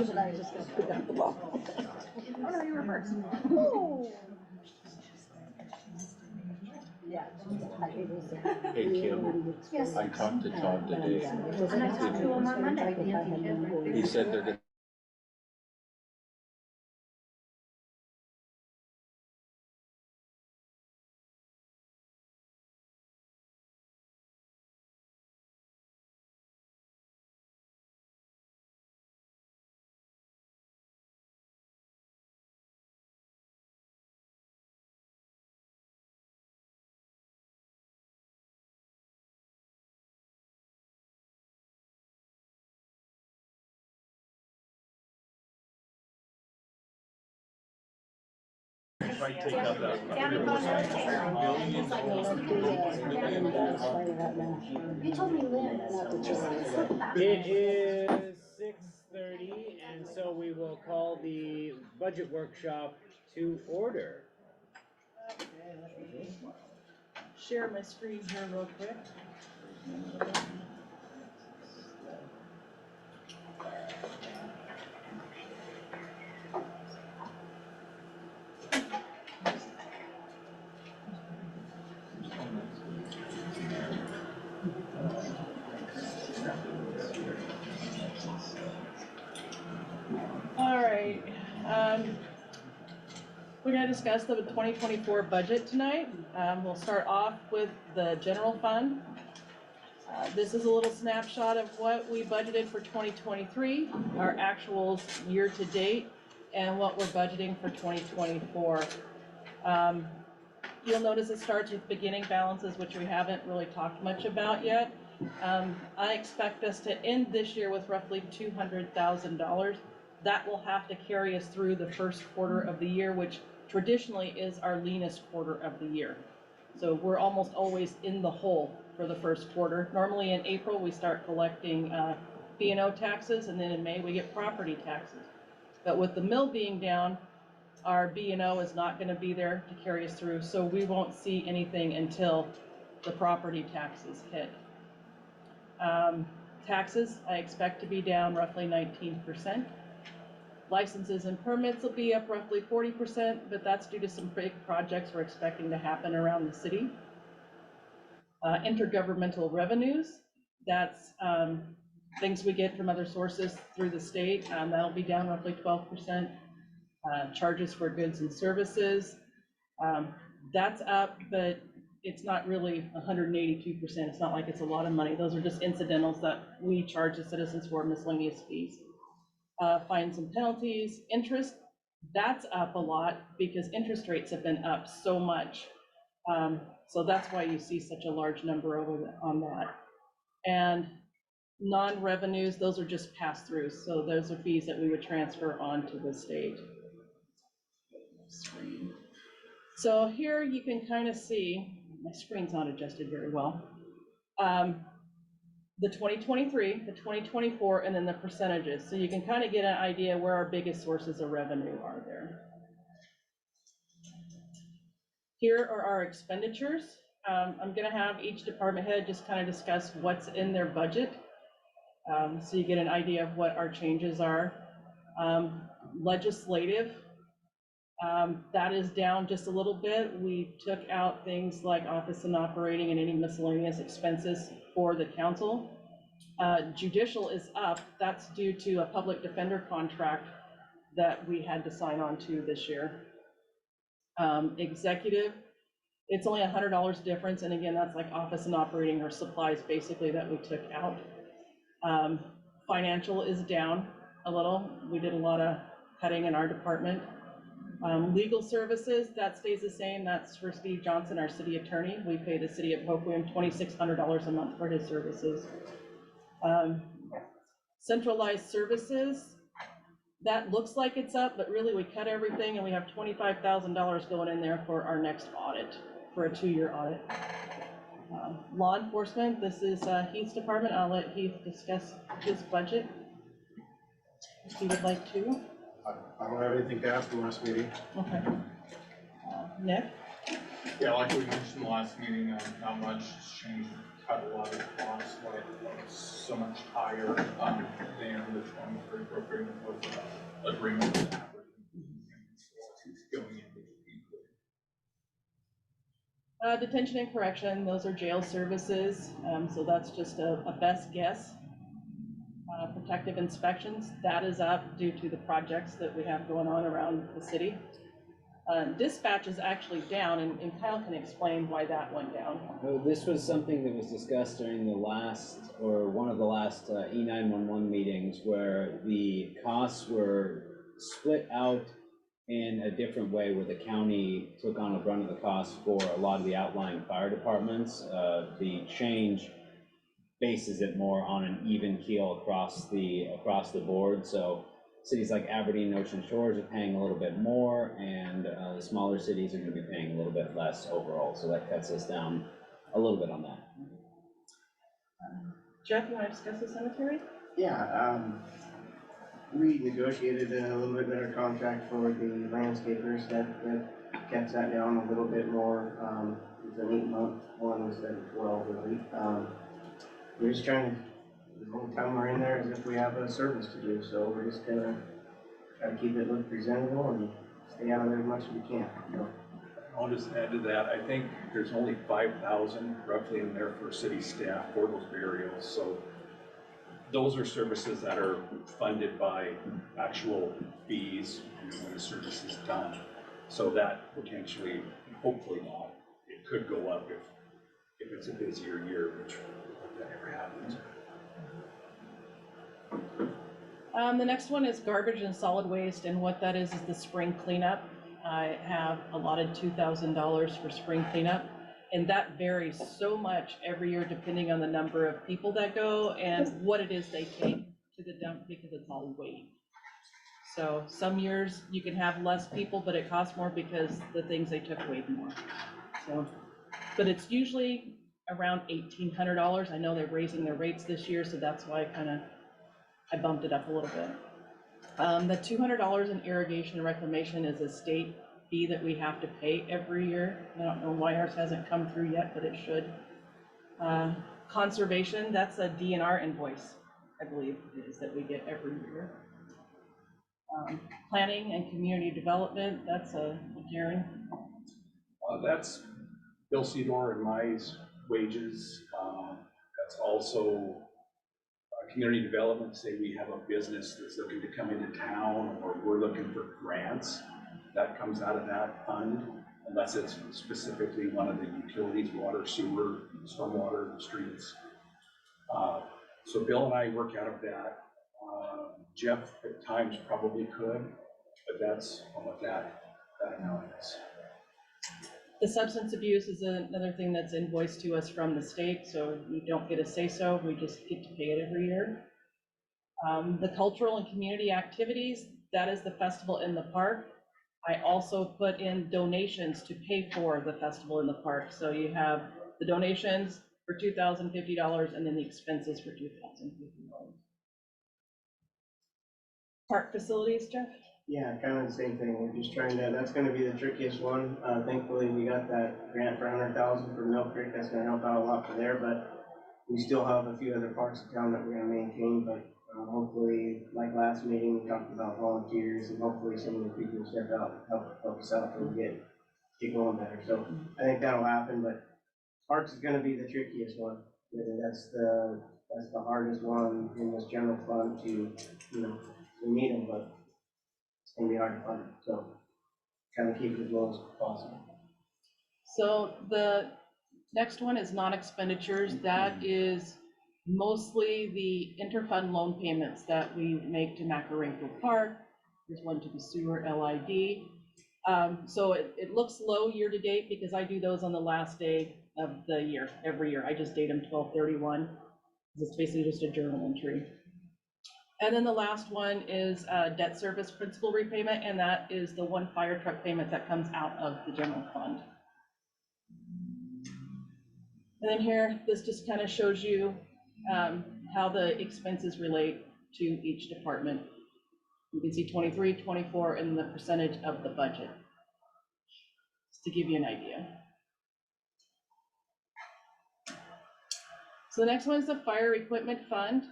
But I was just gonna pick up the ball. Oh no, you were first. Oh. Yeah. Hey Kim, Yes. I talked to Todd today. And I talked to him on Monday. He said they're gonna Might take out that. You told me Lynn. It is 6:30, and so we will call the budget workshop to order. Share my screen here real quick. All right, we're gonna discuss the 2024 budget tonight. We'll start off with the general fund. This is a little snapshot of what we budgeted for 2023, our actuals year to date, and what we're budgeting for 2024. You'll notice it starts with beginning balances, which we haven't really talked much about yet. I expect us to end this year with roughly $200,000. That will have to carry us through the first quarter of the year, which traditionally is our leanest quarter of the year. So we're almost always in the hole for the first quarter. Normally in April, we start collecting B&O taxes, and then in May, we get property taxes. But with the mill being down, our B&O is not gonna be there to carry us through, so we won't see anything until the property taxes hit. Taxes, I expect to be down roughly 19%. Licenses and permits will be up roughly 40%, but that's due to some big projects we're expecting to happen around the city. Intergovernmental revenues, that's things we get from other sources through the state, that'll be down roughly 12%. Charges for goods and services, that's up, but it's not really 182%. It's not like it's a lot of money. Those are just incidentals that we charge the citizens for, miscellaneous fees. Fines and penalties, interest, that's up a lot because interest rates have been up so much. So that's why you see such a large number on that. And non-revenues, those are just pass-throughs. So those are fees that we would transfer on to the state. So here you can kind of see, my screen's not adjusted very well. The 2023, the 2024, and then the percentages. So you can kind of get an idea where our biggest sources of revenue are there. Here are our expenditures. I'm gonna have each department head just kind of discuss what's in their budget. So you get an idea of what our changes are. Legislative, that is down just a little bit. We took out things like office and operating and any miscellaneous expenses for the council. Judicial is up. That's due to a public defender contract that we had to sign on to this year. Executive, it's only $100 difference. And again, that's like office and operating or supplies basically that we took out. Financial is down a little. We did a lot of cutting in our department. Legal services, that stays the same. That's for Steve Johnson, our city attorney. We pay the city of Hoquiam $2,600 a month for his services. Centralized services, that looks like it's up, but really we cut everything and we have $25,000 going in there for our next audit, for a 2-year audit. Law enforcement, this is Heath's department. I'll let Heath discuss his budget if he would like to. I don't have anything to add from last meeting. Okay. Nick? Yeah, like we mentioned last meeting, not much has changed. cut a lot of costs, like so much higher than the 23 appropriate was agreement with Aberdeen going into the Detention and correction, those are jail services, so that's just a best guess. Protective inspections, that is up due to the projects that we have going on around the city. Dispatch is actually down, and Kyle can explain why that went down. This was something that was discussed during the last, or one of the last E911 meetings, where the costs were split out in a different way, where the county took on a brunt of the cost for a lot of the outlying fire departments. The change bases it more on an even keel across the board. So cities like Aberdeen and Ocean Shores are paying a little bit more, and the smaller cities are going to be paying a little bit less overall. So that cuts us down a little bit on that. Jeff, you want to discuss the cemetery? Yeah, we negotiated a little bit better contract for the landscapers that kept that down a little bit more. It was an 8-month one instead of 12 a week. We're just trying to, the whole time we're in there, as if we have a service to do, so we're just gonna try to keep it look presentable and stay out of there as much as we can. I'll just add to that, I think there's only 5,000 roughly in there for city staff for those burials, so those are services that are funded by actual fees when the service is done. So that potentially, hopefully not, it could go up if it's a busier year, which that never happens. The next one is garbage and solid waste, and what that is the spring cleanup. I have allotted $2,000 for spring cleanup, and that varies so much every year depending on the number of people that go and what it is they take to the dump, because it's all weight. So some years you can have less people, but it costs more because the things they took weighed more. So, but it's usually around $1,800. I know they're raising their rates this year, so that's why I bumped it up a little bit. The $200 in irrigation and reclamation is a state fee that we have to pay every year. I don't know why ours hasn't come through yet, but it should. Conservation, that's a DNR invoice, I believe it is, that we get every year. Planning and community development, that's a Darren. That's Bill Sedor and my wages. That's also community development. Say we have a business that's looking to come into town, or we're looking for grants, that comes out of that fund, unless it's specifically one of the utilities, water, sewer, stormwater, streets. So Bill and I work out of that. Jeff at times probably could, but that's what that amount is. The substance abuse is another thing that's invoiced to us from the state, so we don't get a say-so, we just get to pay it every year. The cultural and community activities, that is the festival in the park. I also put in donations to pay for the festival in the park. So you have the donations for $2,050 and then the expenses for $2,050. Park facilities, Jeff? Yeah, kind of the same thing. We're just trying to, that's gonna be the trickiest one. Thankfully, we got that grant for 100,000 for Mill Creek. That's gonna help out a lot for there, but we still have a few other parks of town that we're gonna maintain, but hopefully, like last meeting, we talked about volunteers, and hopefully some of the people who step out, help us out and get going better. So I think that'll happen, but parks is gonna be the trickiest one. That's the hardest one in this general fund to, we need them, but it's gonna be hard to fund, so kind of keep it as low as possible. So the next one is non-expenditures. That is mostly the interfund loan payments that we make to Macarenco Park. There's one to the sewer LID. So it looks low year to date because I do those on the last day of the year, every year. I just date them 12/31. It's basically just a journal entry. And then the last one is debt service principal repayment, and that is the one fire truck payment that comes out of the general fund. And then here, this just kind of shows you how the expenses relate to each department. You can see 23, 24, and the percentage of the budget, just to give you an idea. So the next one is the fire equipment fund.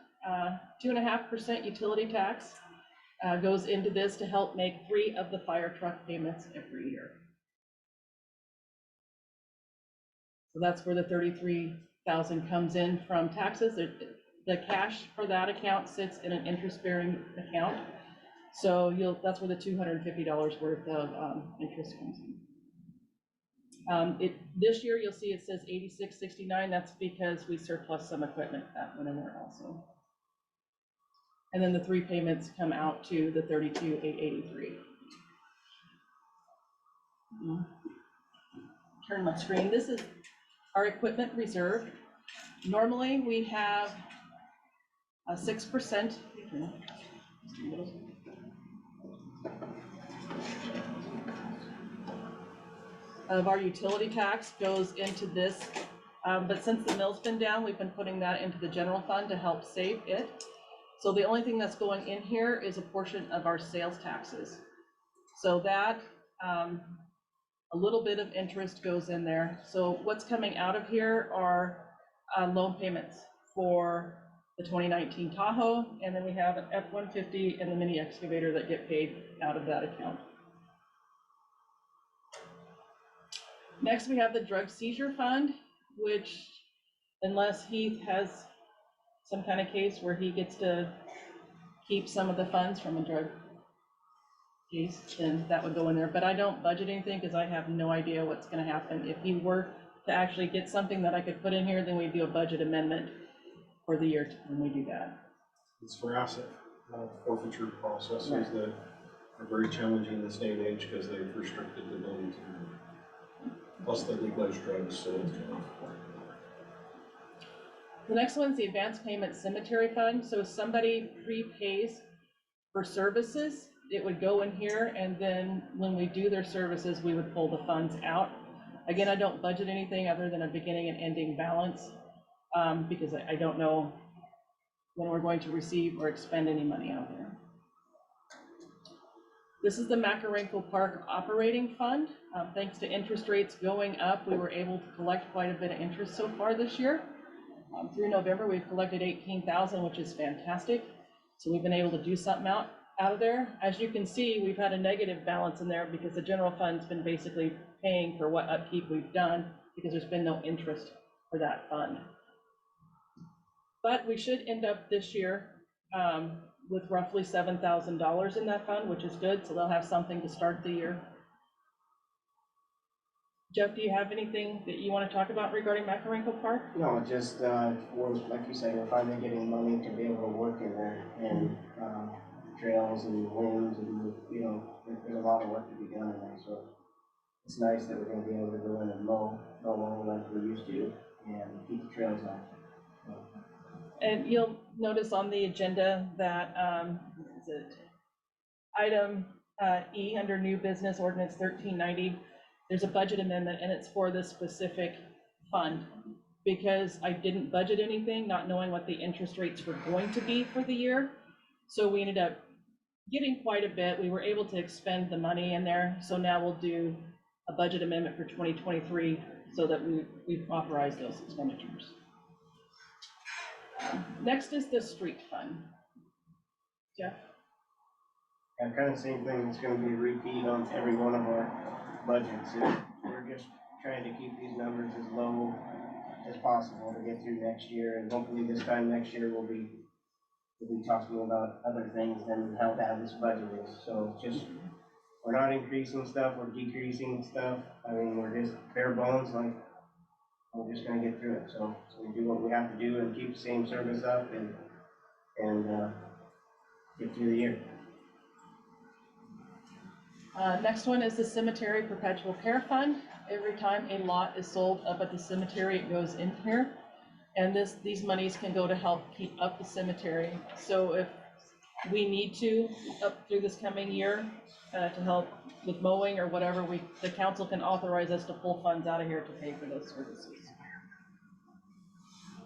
2.5% utility tax goes into this to help make 3 of the fire truck payments every year. So that's where the 33,000 comes in from taxes. The cash for that account sits in an interest-bearing account. So that's where the $250 worth of interest comes in. This year you'll see it says 8669. That's because we surplus some equipment that went in there also. And then the 3 payments come out to the 32,883. Turn my screen. This is our equipment reserve. Normally we have a 6%. Of our utility tax goes into this, but since the mill's been down, we've been putting that into the general fund to help save it. So the only thing that's going in here is a portion of our sales taxes. So that, a little bit of interest goes in there. So what's coming out of here are loan payments for the 2019 Tahoe, and then we have an F-150 and the mini excavator that get paid out of that account. Next, we have the drug seizure fund, which unless Heath has some kind of case where he gets to keep some of the funds from a drug case, then that would go in there. But I don't budget anything because I have no idea what's going to happen. If he were to actually get something that I could put in here, then we do a budget amendment for the year when we do that. It's for asset forfeiture processes that are very challenging in this day and age because they've restricted the ability to, plus the legalized drugs, so it's kind of. The next one's the advanced payment cemetery fund. So if somebody prepays for services, it would go in here, and then when we do their services, we would pull the funds out. Again, I don't budget anything other than a beginning and ending balance because I don't know when we're going to receive or expend any money out there. This is the Macarenco Park Operating Fund. Thanks to interest rates going up, we were able to collect quite a bit of interest so far this year. Through November, we've collected 18,000, which is fantastic. So we've been able to do something out of there. As you can see, we've had a negative balance in there because the general fund's been basically paying for what upkeep we've done because there's been no interest for that fund. But we should end up this year with roughly $7,000 in that fund, which is good. So they'll have something to start the year. Jeff, do you have anything that you want to talk about regarding Macarenco Park? No, just, like you said, we're finally getting money to be able to work in there, and trails and limbs, and, you know, there's a lot of work to be done in there, so it's nice that we're gonna be able to go in and mow like we used to, and keep the trails on. And you'll notice on the agenda that, is it item E under new business ordinance 1390, there's a budget amendment, and it's for this specific fund. Because I didn't budget anything, not knowing what the interest rates were going to be for the year. So we ended up getting quite a bit. We were able to expend the money in there. So now we'll do a budget amendment for 2023 so that we've authorized those expenditures. Next is the street fund. Jeff? And kind of same thing, it's gonna be a repeat on every one of our budgets. We're just trying to keep these numbers as low as possible to get through next year, and hopefully this time next year we'll be talking about other things than how bad this budget is. So it's just, we're not increasing stuff, we're decreasing stuff. I mean, we're just bare bones, like, we're just gonna get through it. So we do what we have to do and keep the same service up and get through the year. Next one is the Cemetery Perpetual Care Fund. Every time a lot is sold up at the cemetery, it goes in here. And these monies can go to help keep up the cemetery. So if we need to, up through this coming year, to help with mowing or whatever, the council can authorize us to pull funds out of here to pay for those services.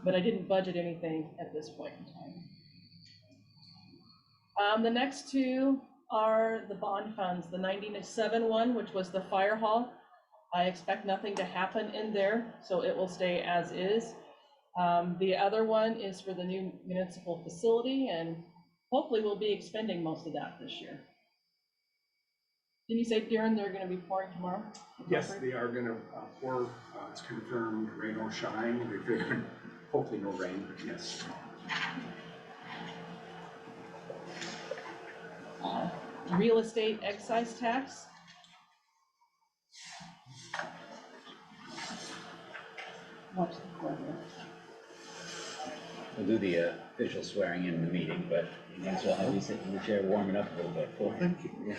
But I didn't budget anything at this point in time. The next two are the bond funds, the 97 one, which was the fire hall. I expect nothing to happen in there, so it will stay as is. The other one is for the new municipal facility, and hopefully we'll be expending most of that this year. Didn't you say, Darren, they're gonna be pouring tomorrow? Yes, they are gonna pour, it's confirmed, rain or shine, they figured, hopefully no rain, but yes. Real estate excise tax. Watch the corner. We'll do the official swearing in the meeting, but you might as well have you sit in the chair warming up a little bit. Well, thank you.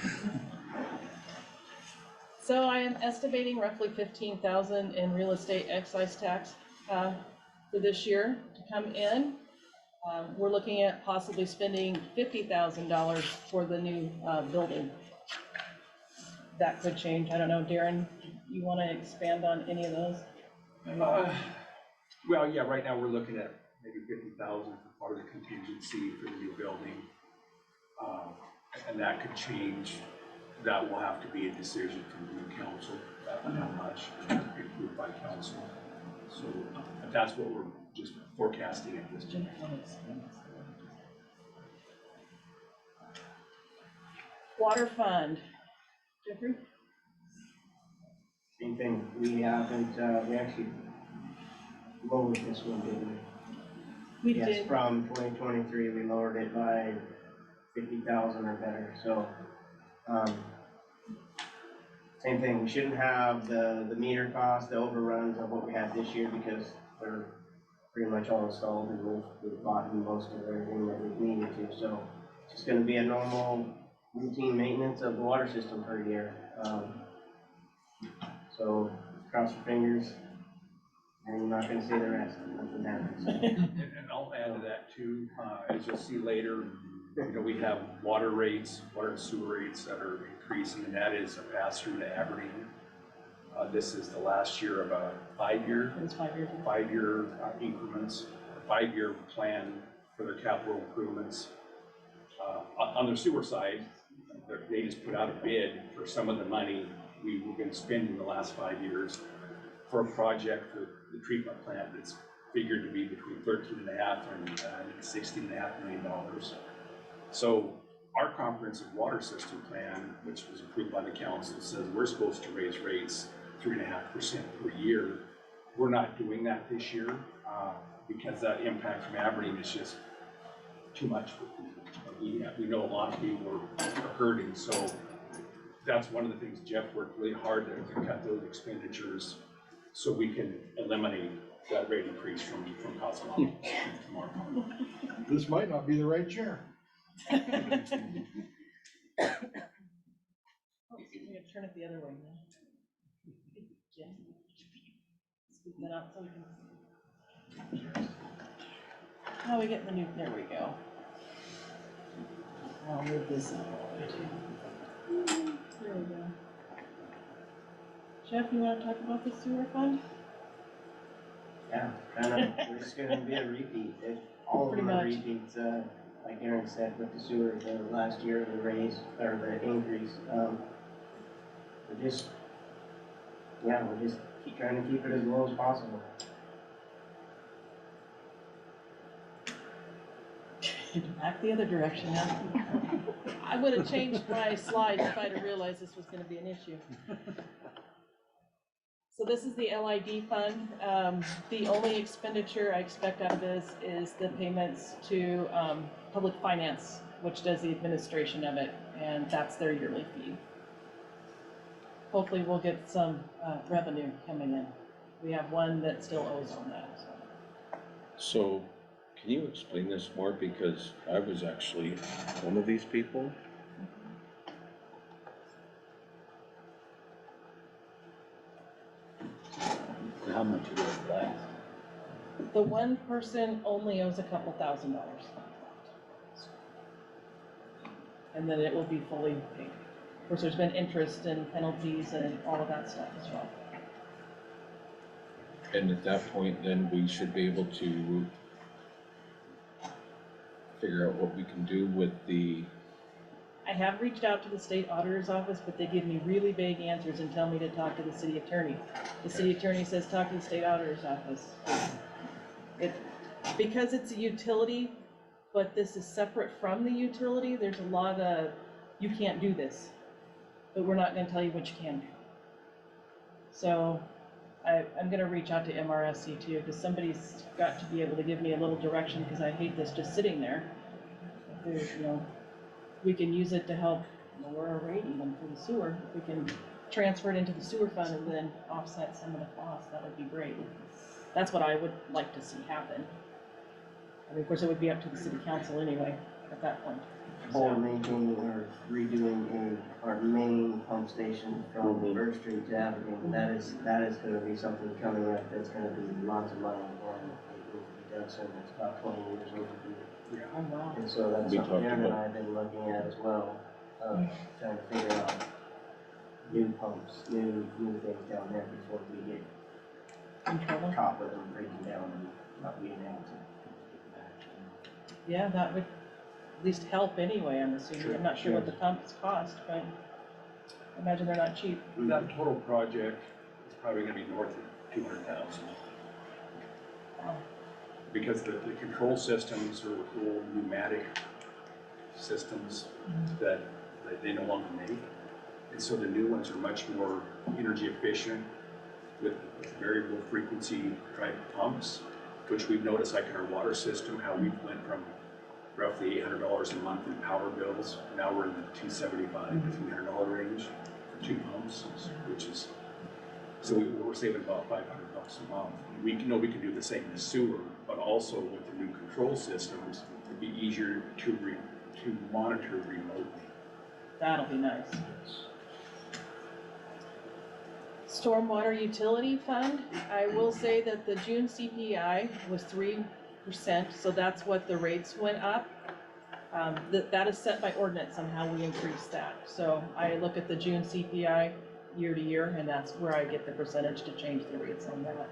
So I am estimating roughly 15,000 in real estate excise tax for this year to come in. We're looking at possibly spending $50,000 for the new building. That could change. I don't know, Darren, you want to expand on any of those? Well, yeah, right now we're looking at maybe 50,000 for part of the contingency for the new building. And that could change. That will have to be a decision from the new council on how much approved by council. So that's what we're just forecasting at this point. Water fund. Jeffrey? Same thing, we haven't, we actually lowered this one, didn't we? We Yes, did. from 2023, we lowered it by 50,000 or better, so, same thing, we shouldn't have the meter cost, the overruns of what we had this year, because they're pretty much all installed, and we've bought most of everything that we needed to, so it's just gonna be a normal routine maintenance of the water system per year. So cross your fingers, and I'm not gonna say the rest, nothing happens. And I'll add to that too, as you'll see later, you know, we have water rates, water and sewer rates that are increasing, and that is a pass-through to Aberdeen. This is the last year of a 5-year. It's 5 years. 5-year increments, a 5-year plan for their capital improvements. On their sewer side, they just put out a bid for some of the money we were gonna spend in the last 5 years for a project for the treatment plant that's figured to be between 13.5 and $16.5 million. So our comprehensive water system plan, which was approved by the council, says we're supposed to raise rates 3.5% per year. We're not doing that this year because that impact from Aberdeen is just too much for people. We know a lot of people are hurting, so that's one of the things Jeff worked really hard to cut those expenditures so we can eliminate that rate increase from Cosmopolis tomorrow. This might not be the right chair. Oh, so we're gonna turn it the other way now. Yeah. Scoop that up so we can. How we get the new, there we go. I'll move this up. There we go. Jeff, you want to talk about the sewer fund? Yeah, kinda, we're just gonna be a repeat, all of them are Pretty much. repeats, like Aaron said, with the sewer, the last year, the raise, or the increase, we're just, yeah, we're just trying to keep it as low as possible. Back the other direction now. I would have changed my slide if I'd have realized this was gonna be an issue. So this is the LID fund. The only expenditure I expect out of this is the payments to public finance, which does the administration of it, and that's their yearly fee. Hopefully we'll get some revenue coming in. We have one that still owes on that, so. So, can you explain this more? Because I was actually one of these people. How much it is left? The one person only owes a couple $1,000. And then it will be fully paid. Of course, there's been interest and penalties and all of that stuff as well. And at that point, then we should be able to figure out what we can do with the, I have reached out to the state auditor's office, but they give me really vague answers and tell me to talk to the city attorney. The city attorney says, talk to the state auditor's office. Because it's a utility, but this is separate from the utility, there's a lot of, you can't do this, but we're not gonna tell you what you can do. So I'm gonna reach out to MRSC too, because somebody's got to be able to give me a little direction, because I hate this just sitting there. If there's, you know, we can use it to help lower our rate even for the sewer. If we can transfer it into the sewer fund and then offset some of the costs, that would be great. That's what I would like to see happen. I mean, of course, it would be up to the city council anyway, at that point. Or maintaining or redoing our main pump station from Mhm. First Street to Avenue. That is gonna be something coming up, that's gonna be lots of money, and it will be done soon, it's about 20 years overdue. Oh, wow. And so that's We something talked Aaron and about- I have been looking at as well, trying to figure out new pumps, new things down there before we get In trouble? caught with them breaking down and not being able to. Yeah, that would at least help anyway, I'm assuming. Sure, I'm not sure what the pumps cost, but I imagine they're not cheap. That total project is probably gonna be north of 200,000. Because the control systems are old pneumatic systems that they no longer make. And so the new ones are much more energy efficient with variable frequency drive pumps, which we've noticed like in our water system, how we went from roughly $800 a month in power bills. Now we're in the $275 to $300 range for 2 pumps, which is, so we're saving about $500 a month. We know we can do the same in sewer, but also with the new control systems, it'd be easier to monitor remotely. That'll be nice. Stormwater utility fund, I will say that the June CPI was 3%, so that's what the rates went up. That is set by ordinance on how we increase that. So I look at the June CPI year to year, and that's where I get the percentage to change the rates on that.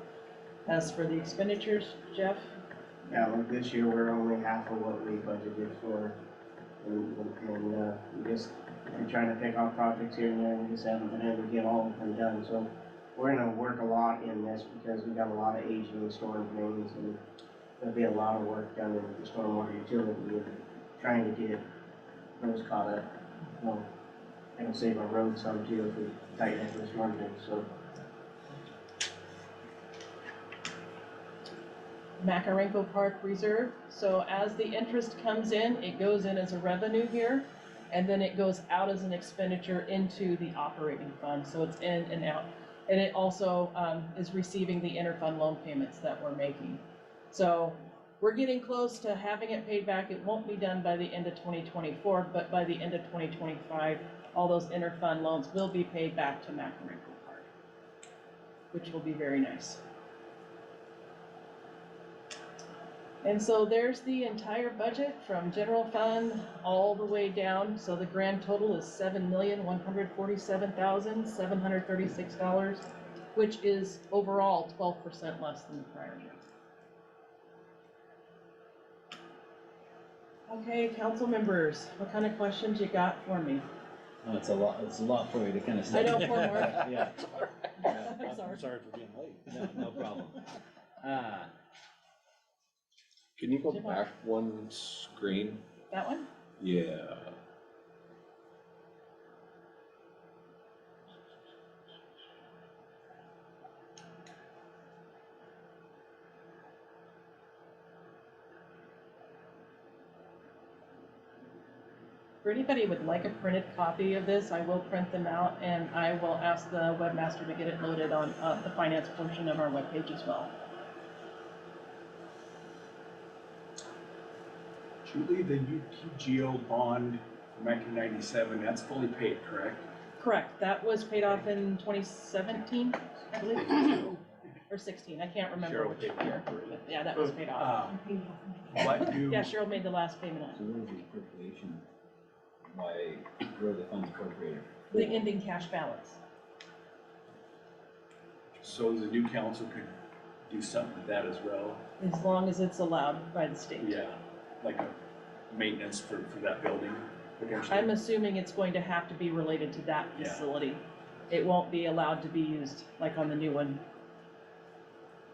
As for the expenditures, Jeff? Yeah, like this year, we're only half of what we budgeted for. And we just, we're trying to pick off projects here and there, we just haven't been able to get all of them done. So we're gonna work a lot in this because we've got a lot of aging storm drains, and there'll be a lot of work done in the stormwater utility and trying to get those caught up. Well, it'll save our roads some too if we tighten up the storm drains, so. Macarenko Park Reserve. So as the interest comes in, it goes in as a revenue here, and then it goes out as an expenditure into the operating fund. So it's in and out. And it also is receiving the interfund loan payments that we're making. So we're getting close to having it paid back. It won't be done by the end of 2024, but by the end of 2025, all those interfund loans will be paid back to Macarenko Park, which will be very nice. And so there's the entire budget from general fund all the way down. So the grand total is $7,147,736, which is overall 12% less than the prior year. Okay, council members, what kind of questions you got for me? No, it's a lot for you to kind of I say. know, poor Mark. Yeah. I'm sorry. I'm sorry for being late. No problem. Can you go back one screen? That one? Yeah. For anybody who would like a printed copy of this, I will print them out, and I will ask the webmaster to get it loaded on the finance portion of our webpage as well. Julie, the UTGO bond from 1997, that's fully paid, correct? Correct, that was paid off in 2017, I believe, or 16, I can't remember Cheryl which paid year. But yeah, that was paid off. What do, Yeah, Cheryl made the last payment So on where's the appropriation? Where are the funds appropriated? the ending cash balance. so the new council could do something with that as well? As long as it's allowed by the state. Yeah, like a maintenance for that building, potentially? I'm assuming it's going to have to be related to that Yeah. facility. It won't be allowed to be used like on the new one.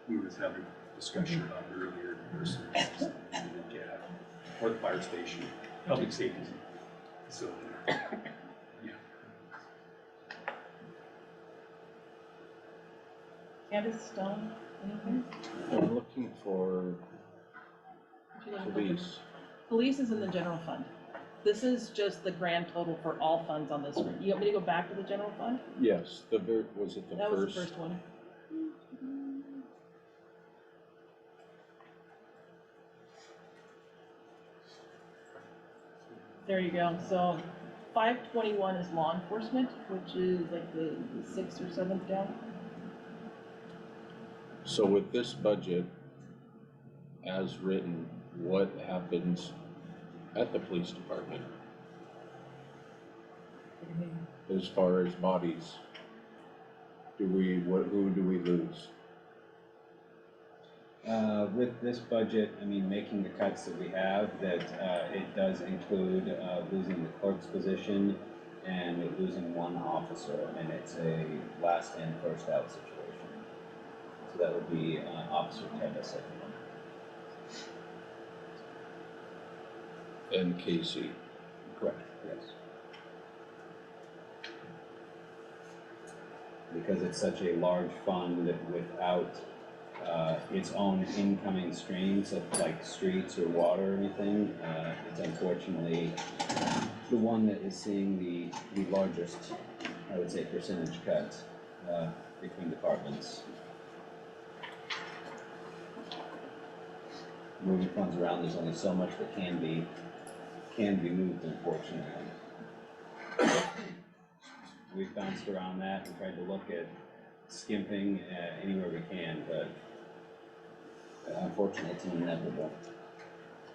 We was having discussion about earlier versus something we look at, or the fire station, public safety facility. Yeah. Candace, Stone, anything? I'm looking for Would you like to- police. Police is in the general fund. This is just the grand total for all funds on this screen. You want me to go back to the general fund? Yes, was it the That was the first? first one. There you go. So 521 is law enforcement, which is like the sixth or seventh down. So with this budget as written, what happens at the police department as far as bodies? Who do we lose? With this budget, I mean, making the cuts that we have, that it does include losing the clerk's position and losing one officer, and it's a last in, first out situation. So that would be Officer Tevis at the moment. And Casey. Correct, yes. Because it's such a large fund that without its own incoming streams of like streets or water or anything, it's unfortunately the one that is seeing the largest, I would say, percentage cut between departments. Moving funds around, there's only so much that can be moved, unfortunately. We've bounced around that and tried to look at skimping anywhere we can, but unfortunately it's inevitable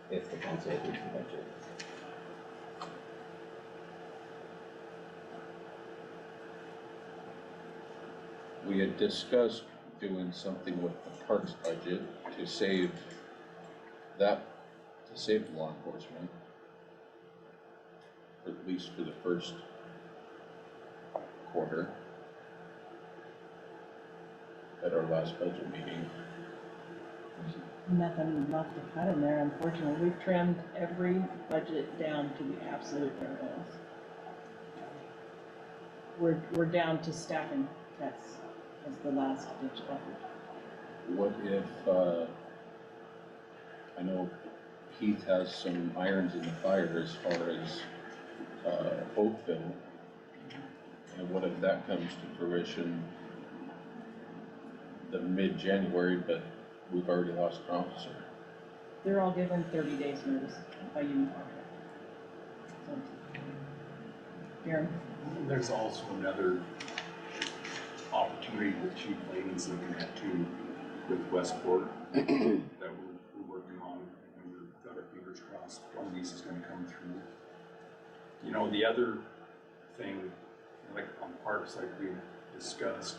if the council approves the budget. We had discussed doing something with the parks budget to save law enforcement, at least for the first quarter at our last budget meeting. Nothing left to cut in there, unfortunately. We've trimmed every budget down to the absolute bare bones. We're down to staffing cuts as the last ditch effort. What if, I know Heath has some irons in the fire as far as Oakville, and what if that comes to fruition the mid-January, but we've already lost an officer? They're all given 30 days notice by union contract. So, Darren? There's also another opportunity that Chief Lane's looking at too, with Westport, that we're working on, and we've got our fingers crossed, one of these is gonna come through. You know, the other thing, like on parks, like we discussed,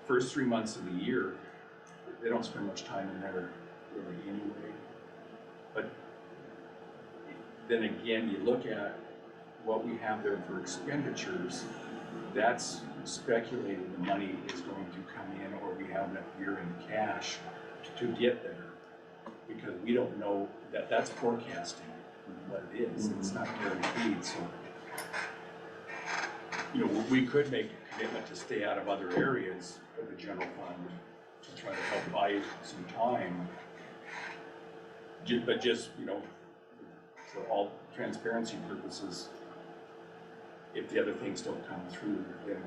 first 3 months of the year, they don't spend much time in there really anyway. But then again, you look at what we have there for expenditures, that's speculating the money is going to come in, or we have enough year in cash to get there. Because we don't know, that's forecasting what it is, it's not guaranteed, so. You know, we could make a commitment to stay out of other areas of the general fund to try to help buy some time. But just, you know, for all transparency purposes, if the other things don't come through, then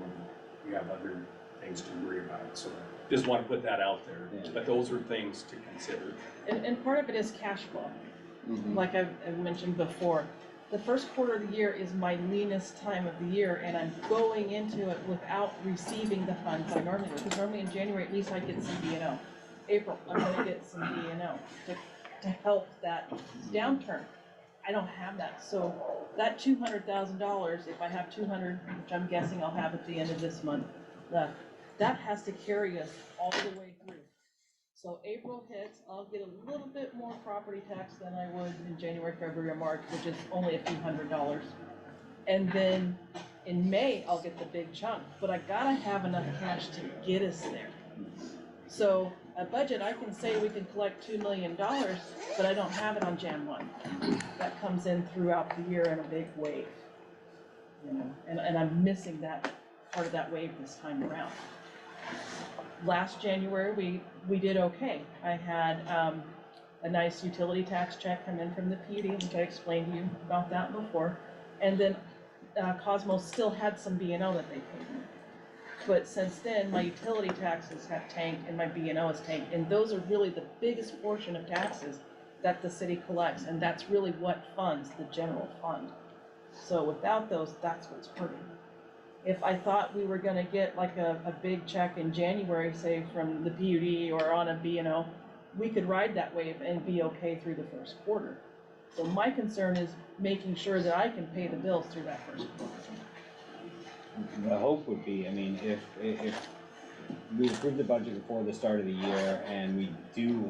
we have other things to worry about. So just want to put that out there. Yeah. But those are things to consider. And part of it is cash flow. Like I've mentioned before, the first quarter of the year is my leanest time of the year, and I'm going into it without receiving the funds I normally would. Because normally in January, at least I get some D&O. April, I'm gonna get some D&O to help that downturn. I don't have that, so that $200,000, if I have 200, which I'm guessing I'll have at the end of this month left, that has to carry us all the way through. So April hits, I'll get a little bit more property tax than I would in January, February, or March, which is only a few $100s. And then in May, I'll get the big chunk, but I gotta have enough cash to get us there. So a budget, I can say we can collect $2 million, but I don't have it on Jan 1. That comes in throughout the year in a big wave. You know, and I'm missing that part of that wave this time around. Last January, we did okay. I had a nice utility tax check come in from the PD, which I explained to you about that before. And then Cosmos still had some B&O that they paid me. But since then, my utility taxes have tanked and my B&O has tanked. And those are really the biggest portion of taxes that the city collects. And that's really what funds the general fund. So without those, that's what's hurting. If I thought we were gonna get like a big check in January, say from the PUD or on a B&O, we could ride that wave and be okay through the first quarter. So my concern is making sure that I can pay the bills through that first quarter. The hope would be, I mean, if we approve the budget before the start of the year and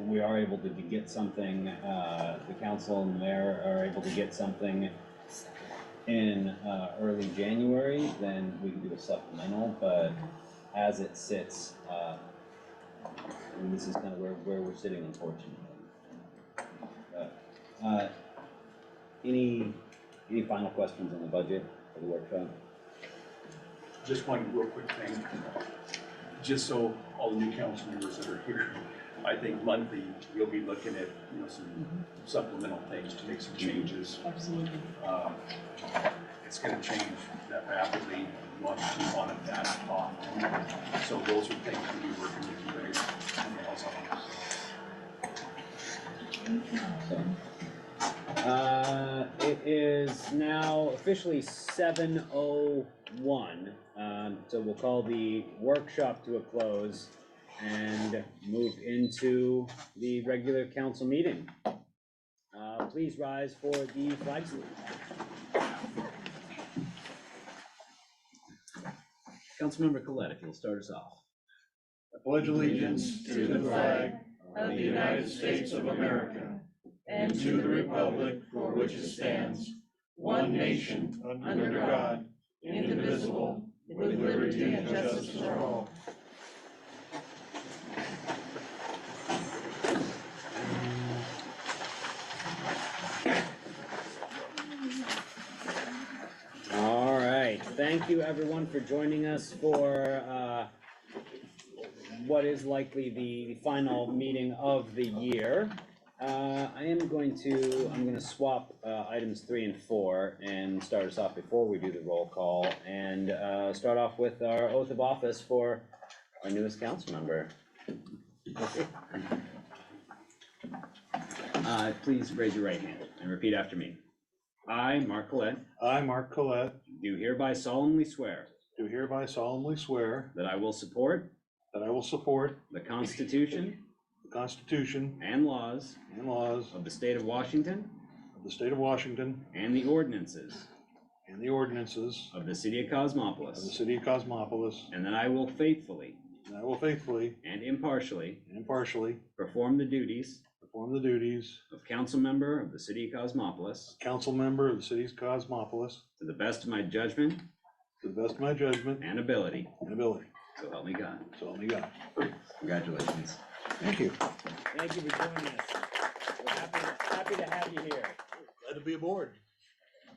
we are able to get something, the council and the mayor are able to get something in early January, then we can do a supplemental, but as it sits, and this is kind of where we're sitting, unfortunately. But, any final questions on the budget for the workshop? Just one real quick thing, just so all the new council members that are here, I think monthly, we'll be looking at, you know, some supplemental things to make some changes. Absolutely. It's gonna change that rapidly, we want to keep on it that often. So those are things we'll be working with you guys on. It is now officially 7:01, so we'll call the workshop to a close and move into the regular council meeting. Please rise for the flag salute. Councilmember Collette, if you'll start us off. I pledge allegiance to the flag of the United States of America and to the republic for which it stands, one nation, under God, indivisible, with liberty and justice for all. All right, thank you everyone for joining us for what is likely the final meeting of the year. I'm going to swap items 3 and 4 and start us off before we do the roll call and start off with our oath of office for our newest council member. Please raise your right hand and repeat after me. I, Mark Collette, I, Mark Collette, do hereby solemnly swear do hereby solemnly swear that I will support that I will support the Constitution the Constitution and laws and laws of the state of Washington of the state of Washington and the ordinances and the ordinances of the city of of the Cosmopolis, city of Cosmopolis, and that I will faithfully and I will faithfully and impartially and impartially perform the duties perform the duties of council member of the city of Cosmopolis of council member of the city of Cosmopolis to the best of my judgment to the best of my judgment and ability. and ability. So help me God. So help me God. Congratulations. Thank you. Thank you for joining us. We're happy to have you here. Glad to be aboard.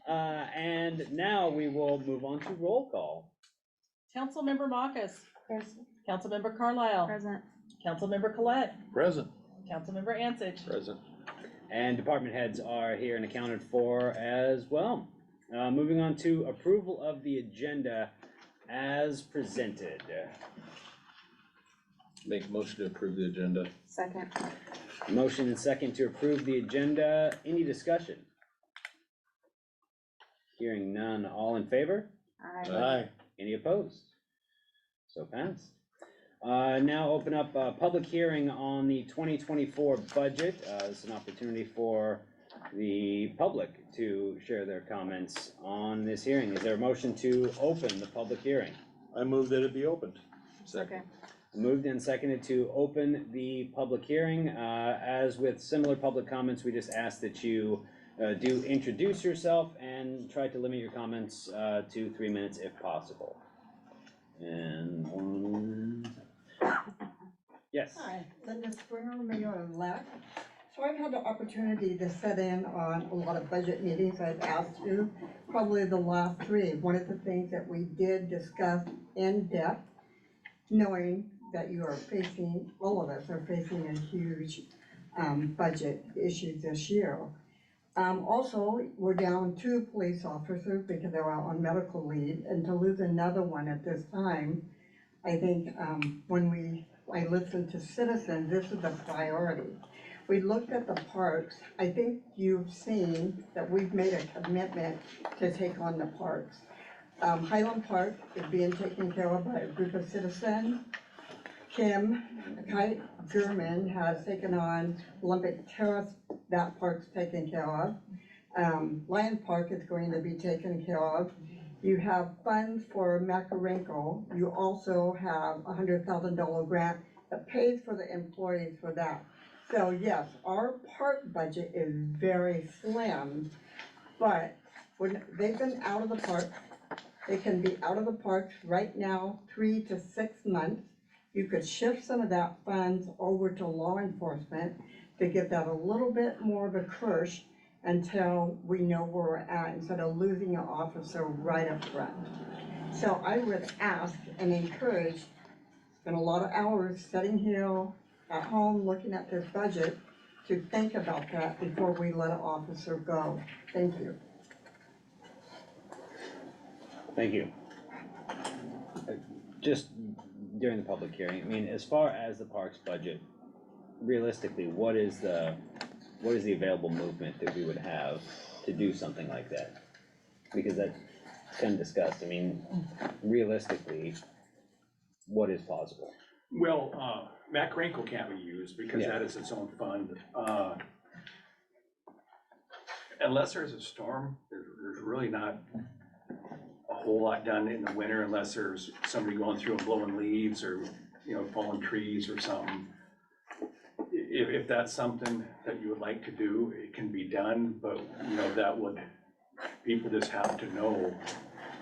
And now we will move on to roll call. Councilmember Mockus, Present. Councilmember Carlisle, Present. Councilmember Collette, Present. Councilmember Ansich. Present. And department heads are here and accounted for as well. Moving on to approval of the agenda as presented. Make a motion to approve the agenda. Second. Motion and second to approve the agenda. Any discussion? Hearing none. All in favor? Aye. Aye. Any opposed? So passed. Now open up a public hearing on the 2024 budget. This is an opportunity for the public to share their comments on this hearing. Is there a motion to open the public hearing? I move that it be opened. Second. Moved and seconded to open the public hearing. As with similar public comments, we just ask that you do introduce yourself and try to limit your comments to 3 minutes if possible. And Yes. Hi, Linda Springer, Mayor-elect. So I've had the opportunity to sit in on a lot of budget meetings. I've asked to, probably the last three. One of the things that we did discuss in depth, knowing that you are facing, all of us are facing a huge budget issue this year. Also, we're down 2 police officers because they were out on medical leave, and to lose another one at this time, I think when I listened to citizens, this is a priority. We looked at the parks. I think you've seen that we've made a commitment to take on the parks. Highland Park is being taken care of by a group of citizens. Kim Kite German has taken on Olympic Terrace, that park's taken care of. Lion Park is going to be taken care of. You have funds for Macarenko. You also have a $100,000 grant that pays for the employees for that. So yes, our park budget is very slim, but when they've been out of the park, they can be out of the parks right now 3 to 6 months. You could shift some of that funds over to law enforcement to give that a little bit more of a push until we know where we're at, instead of losing an officer right up front. So I would ask and encourage, spend a lot of hours sitting here at home looking at this budget, to think about that before we let an officer go. Thank you. Thank you. Just during the public hearing, I mean, as far as the parks budget, realistically, what is the available movement that we would have to do something like that? Because that's been discussed. I mean, realistically, what is possible? Well, Macarenko can't be used because that is its own fund. Unless there's a storm, there's really not a whole lot done in the winter unless there's somebody going through and blowing leaves or, falling trees or something. If that's something that you would like to do, it can be done, but, people just have to know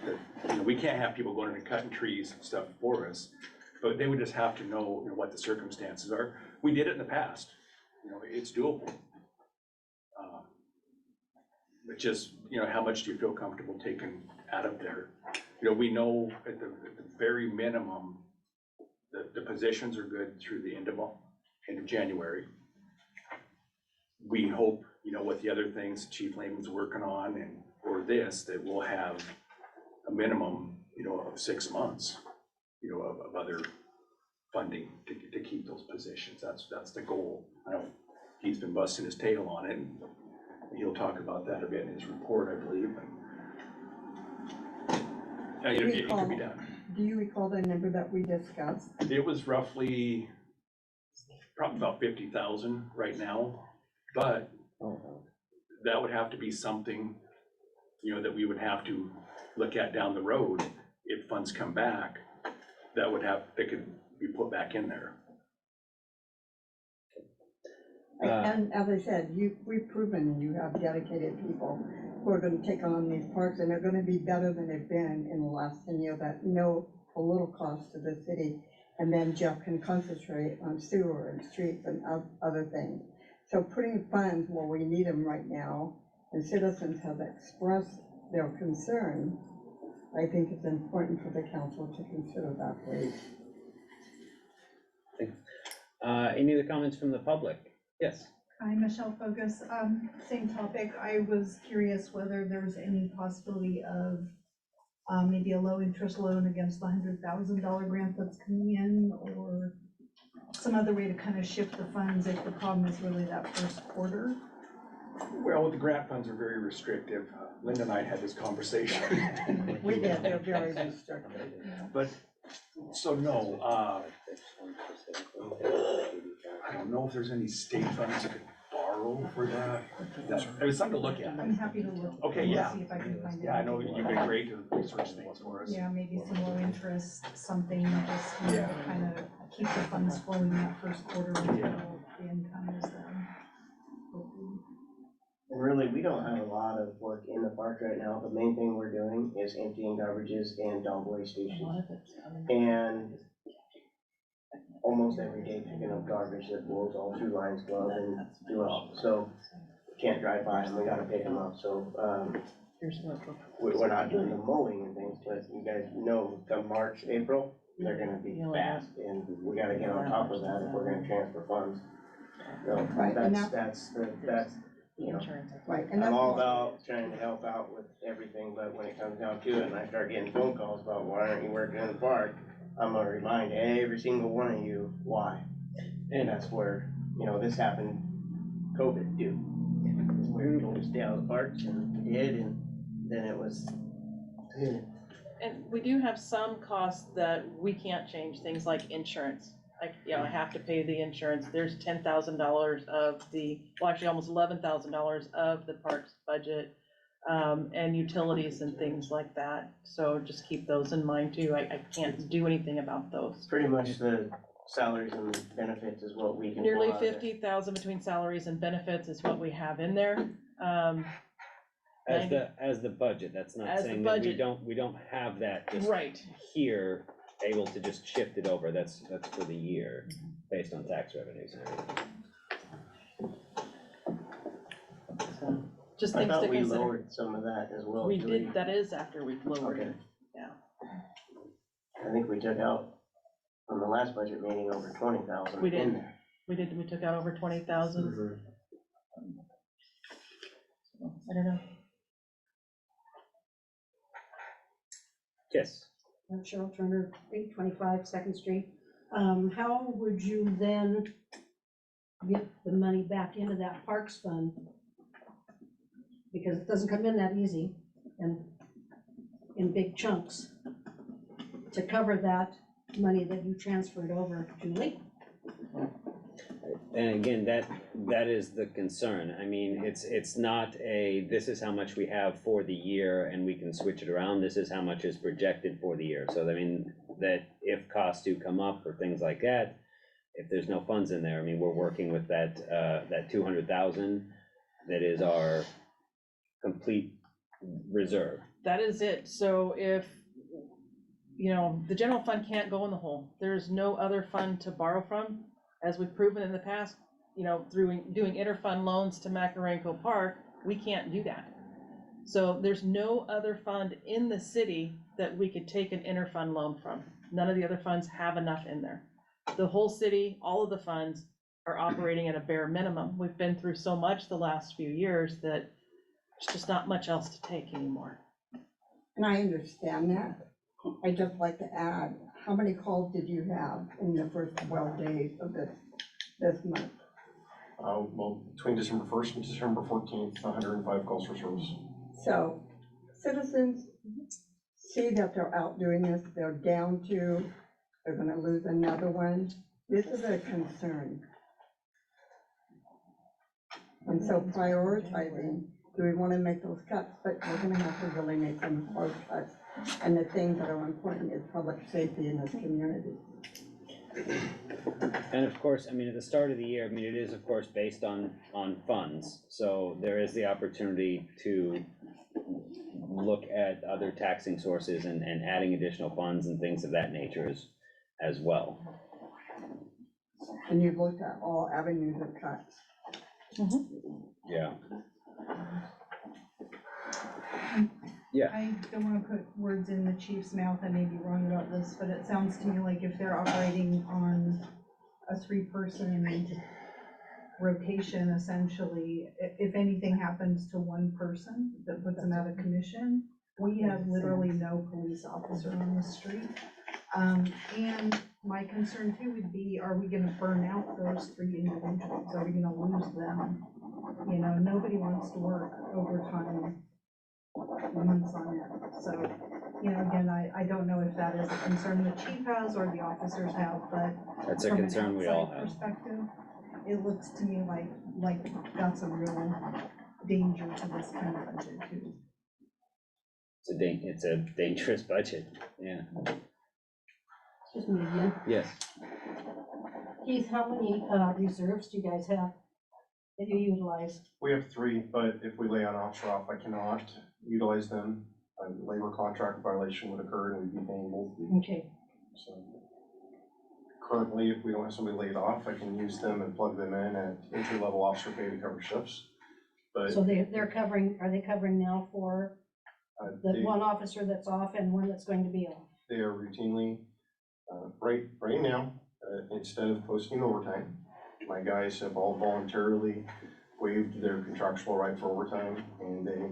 that, we can't have people going in and cutting trees and stuff for us, but they would just have to know, what the circumstances are. We did it in the past, it's doable. But just, how much do you feel comfortable taking out of there? We know at the very minimum, the positions are good through the end of January. We hope, with the other things Chief Lehman's working on and or this, that we'll have a minimum, of 6 months, of other funding to keep those positions. That's the goal. I know he's been busting his tail on it, and he'll talk about that a bit in his report, I believe. It could be done. Do you recall the number that we discussed? It was probably about 50,000 right now, but that would have to be something, that we would have to look at down the road if funds come back. That could be put back in there. And as I said, we've proven you have dedicated people who are gonna take on these parks, and they're gonna be better than they've been in the last 10 years, that know a little cost to the city. And then Jeff can concentrate on sewer and streets and other things. So putting funds where we need them right now, and citizens have expressed their concern, I think it's important for the council to consider that, please. Any other comments from the public? Yes. Hi, Michelle Focus. Same topic. I was curious whether there's any possibility of maybe a low interest loan against the $100,000 grant that's coming in, or some other way to kind of shift the funds if the problem is really that first quarter. Well, the grant funds are very restrictive. Linda and I had this conversation. We did, they're very restricted. But, so no, I don't know if there's any state funds you could borrow for that. It was something to look at. I'm happy to look. Okay, yeah. See if I can find it. Yeah, I know you've been great to research things for us. Yeah, maybe some low interest, something, just Yeah. kind of keep the funds flowing that first quarter until the income is there. And really, we don't have a lot of work in the park right now. The main thing we're doing is emptying garbages and dog waste stations. And almost every day picking up garbage that blows all through Lions Club and throughout, so can't drive by them, we gotta pick them up, so, Here's what we're not doing the mowing and things, but you guys know, come March, April, they're gonna be fast, and we gotta get on top of that if we're gonna transfer funds. So, Right, and that's, you know, Right, and I'm that's all what- about trying to help out with everything, but when it comes down to it, and I start getting phone calls about why aren't you working in the park, I'm gonna remind every single one of you why. And that's where, you know, this happened, COVID too. We were told to stay out of the parks and we did, and then it was, And we do have some costs that we can't change, things like insurance. Like, you know, I have to pay the insurance. There's $10,000 of well, actually almost $11,000 of the parks budget, and utilities and things like that. So just keep those in mind too. I can't do anything about those. pretty much the salaries and benefits is what we can. Nearly pull out of it. 50,000 between salaries and benefits is what we have in there. As the budget, that's not As the saying that budget. we don't have that just Right. here, able to just shift it over, that's for the year, based on tax revenues and everything. So, just I things to thought we consider. lowered some of that as well. We too. did, that is after we've lowered it. I think we took out on the last budget meeting over 20,000 We did. in there. We took out over 20,000. I don't know. Yes, Cheryl Turner, 825 Second Street. How would you then get the money back into that parks fund? Because it doesn't come in that easy and in big chunks to cover that money that you transferred over, Julie. and again, that is the concern. I mean, it's not this is how much we have for the year and we can switch it around. This is how much is projected for the year. So I mean, that if costs do come up or things like that, if there's no funds in there, I mean, we're working with that 200,000 that is our complete reserve. That is it. So if, you know, the general fund can't go in the hole, there's no other fund to borrow from. As we've proven in the past, you know, through doing interfund loans to Macarenco Park, we can't do that. So there's no other fund in the city that we could take an interfund loan from. None of the other funds have enough in there. The whole city, all of the funds are operating at a bare minimum. We've been through so much the last few years that there's just not much else to take anymore. And I understand that. I'd just like to add, how many calls did you have in the first 12 days of this month? Well, between December 1st and December 14th, 105 calls for service. So citizens see that they're out doing this, they're down to, they're gonna lose another one. This is a concern. And so prioritizing, do we wanna make those cuts? But we're gonna have to really make some hard cuts. And the things that are important is public safety in this community. And of course, I mean, at the start of the year, I mean, it is of course based on funds. So there is the opportunity to look at other taxing sources and adding additional funds and things of that nature as well. And you've looked at all avenues of cuts. Yeah. I don't wanna put words in the chief's mouth, I may be wrong about this, but it sounds to me like if they're operating on a 3-person rotation, essentially, if anything happens to one person that puts them out of commission, we have literally no police officer on the street. And my concern too would be, are we gonna burn out those 3 individuals? Are we gonna lose them? You know, nobody wants to work overtime months on it. So, you know, again, I don't know if that is a concern the chief has or the officers have, but That's a from an concern we all outside have. perspective, it looks to me like that's a real danger to this kind of budget too. It's a dangerous budget, yeah. Excuse me again. Yes. Keith, how many reserves do you guys have that you utilize? We have 3, but if we lay an officer off, I cannot utilize them. A labor contract violation would occur and we'd be paying both. Okay. So currently, if we don't have somebody laid off, I can use them and plug them in at entry-level officer pay to cover shifts. But So they're covering, are they covering now for the they, one officer that's off and one that's going to be off? they are routinely, right now, instead of posting overtime, my guys have all voluntarily waived their contractual right for overtime, and they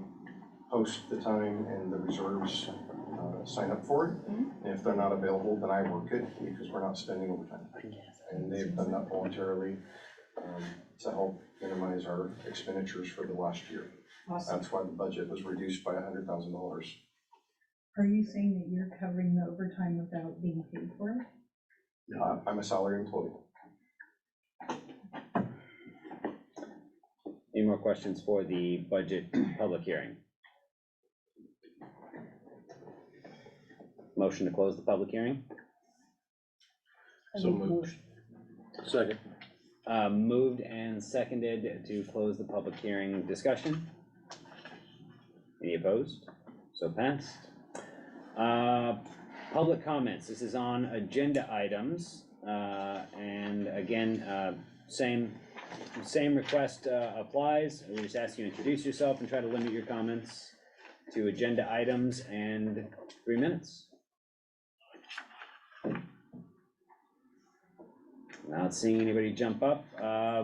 post the time and the reserves sign up for it. And if they're not available, then I work it because we're not spending overtime. And they've done that voluntarily to help minimize our expenditures for the last year. Awesome. That's why the budget was reduced by $100,000. Are you saying that you're covering the overtime without being paid for it? I'm a salary employee. Any more questions for the budget public hearing? Motion to close the public hearing? So moved. Second. Moved and seconded to close the public hearing. Discussion? Any opposed? So passed. Public comments. This is on agenda items. And again, same request applies. We just ask you to introduce yourself and try to limit your comments to agenda items and 3 minutes. Not seeing anybody jump up.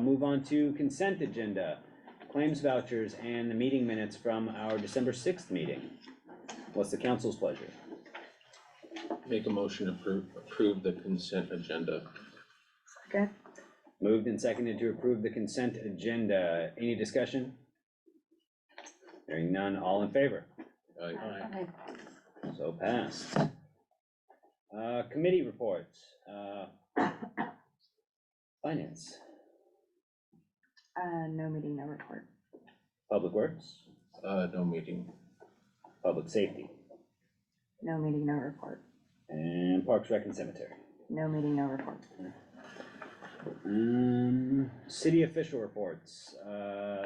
Move on to consent agenda, claims vouchers, and the meeting minutes from our December 6th meeting. What's the council's pleasure? Make a motion to approve the consent agenda. Okay. Moved and seconded to approve the consent agenda. Any discussion? Hearing none, all in favor? Aye. So passed. Committee reports. Finance, No meeting, no report. Public Works, No meeting. Public Safety, No meeting, no report. and Parks, Rec, and Cemetery. No meeting, no report. City official reports.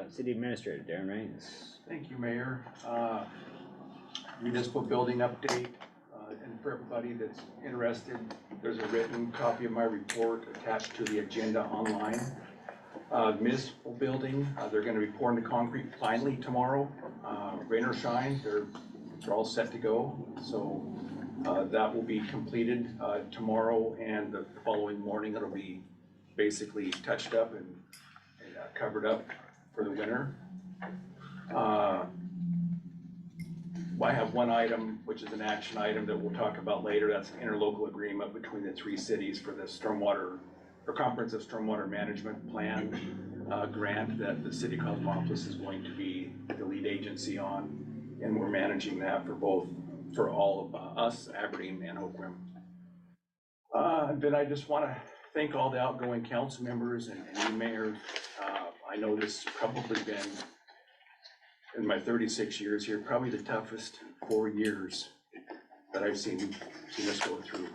City Administrator Darren Raines. Thank you, Mayor. Municipal building update, and for everybody that's interested, there's a written copy of my report attached to the agenda online. Municipal building, they're gonna be pouring the concrete finally tomorrow. Rain or shine, they're all set to go. So that will be completed tomorrow, and the following morning it'll be basically touched up and covered up for the winter. I have one item, which is an action item that we'll talk about later. That's an interlocal agreement between the 3 cities for the stormwater, or comprehensive stormwater management plan grant that the city of Cosmopolis is going to be the lead agency on. And we're managing that for all of us, Aberdeen and Oakland. Then I just want to thank all the outgoing council members and you, Mayor. I know this has probably been, in my 36 years here, probably the toughest 4 years that I've seen us go through.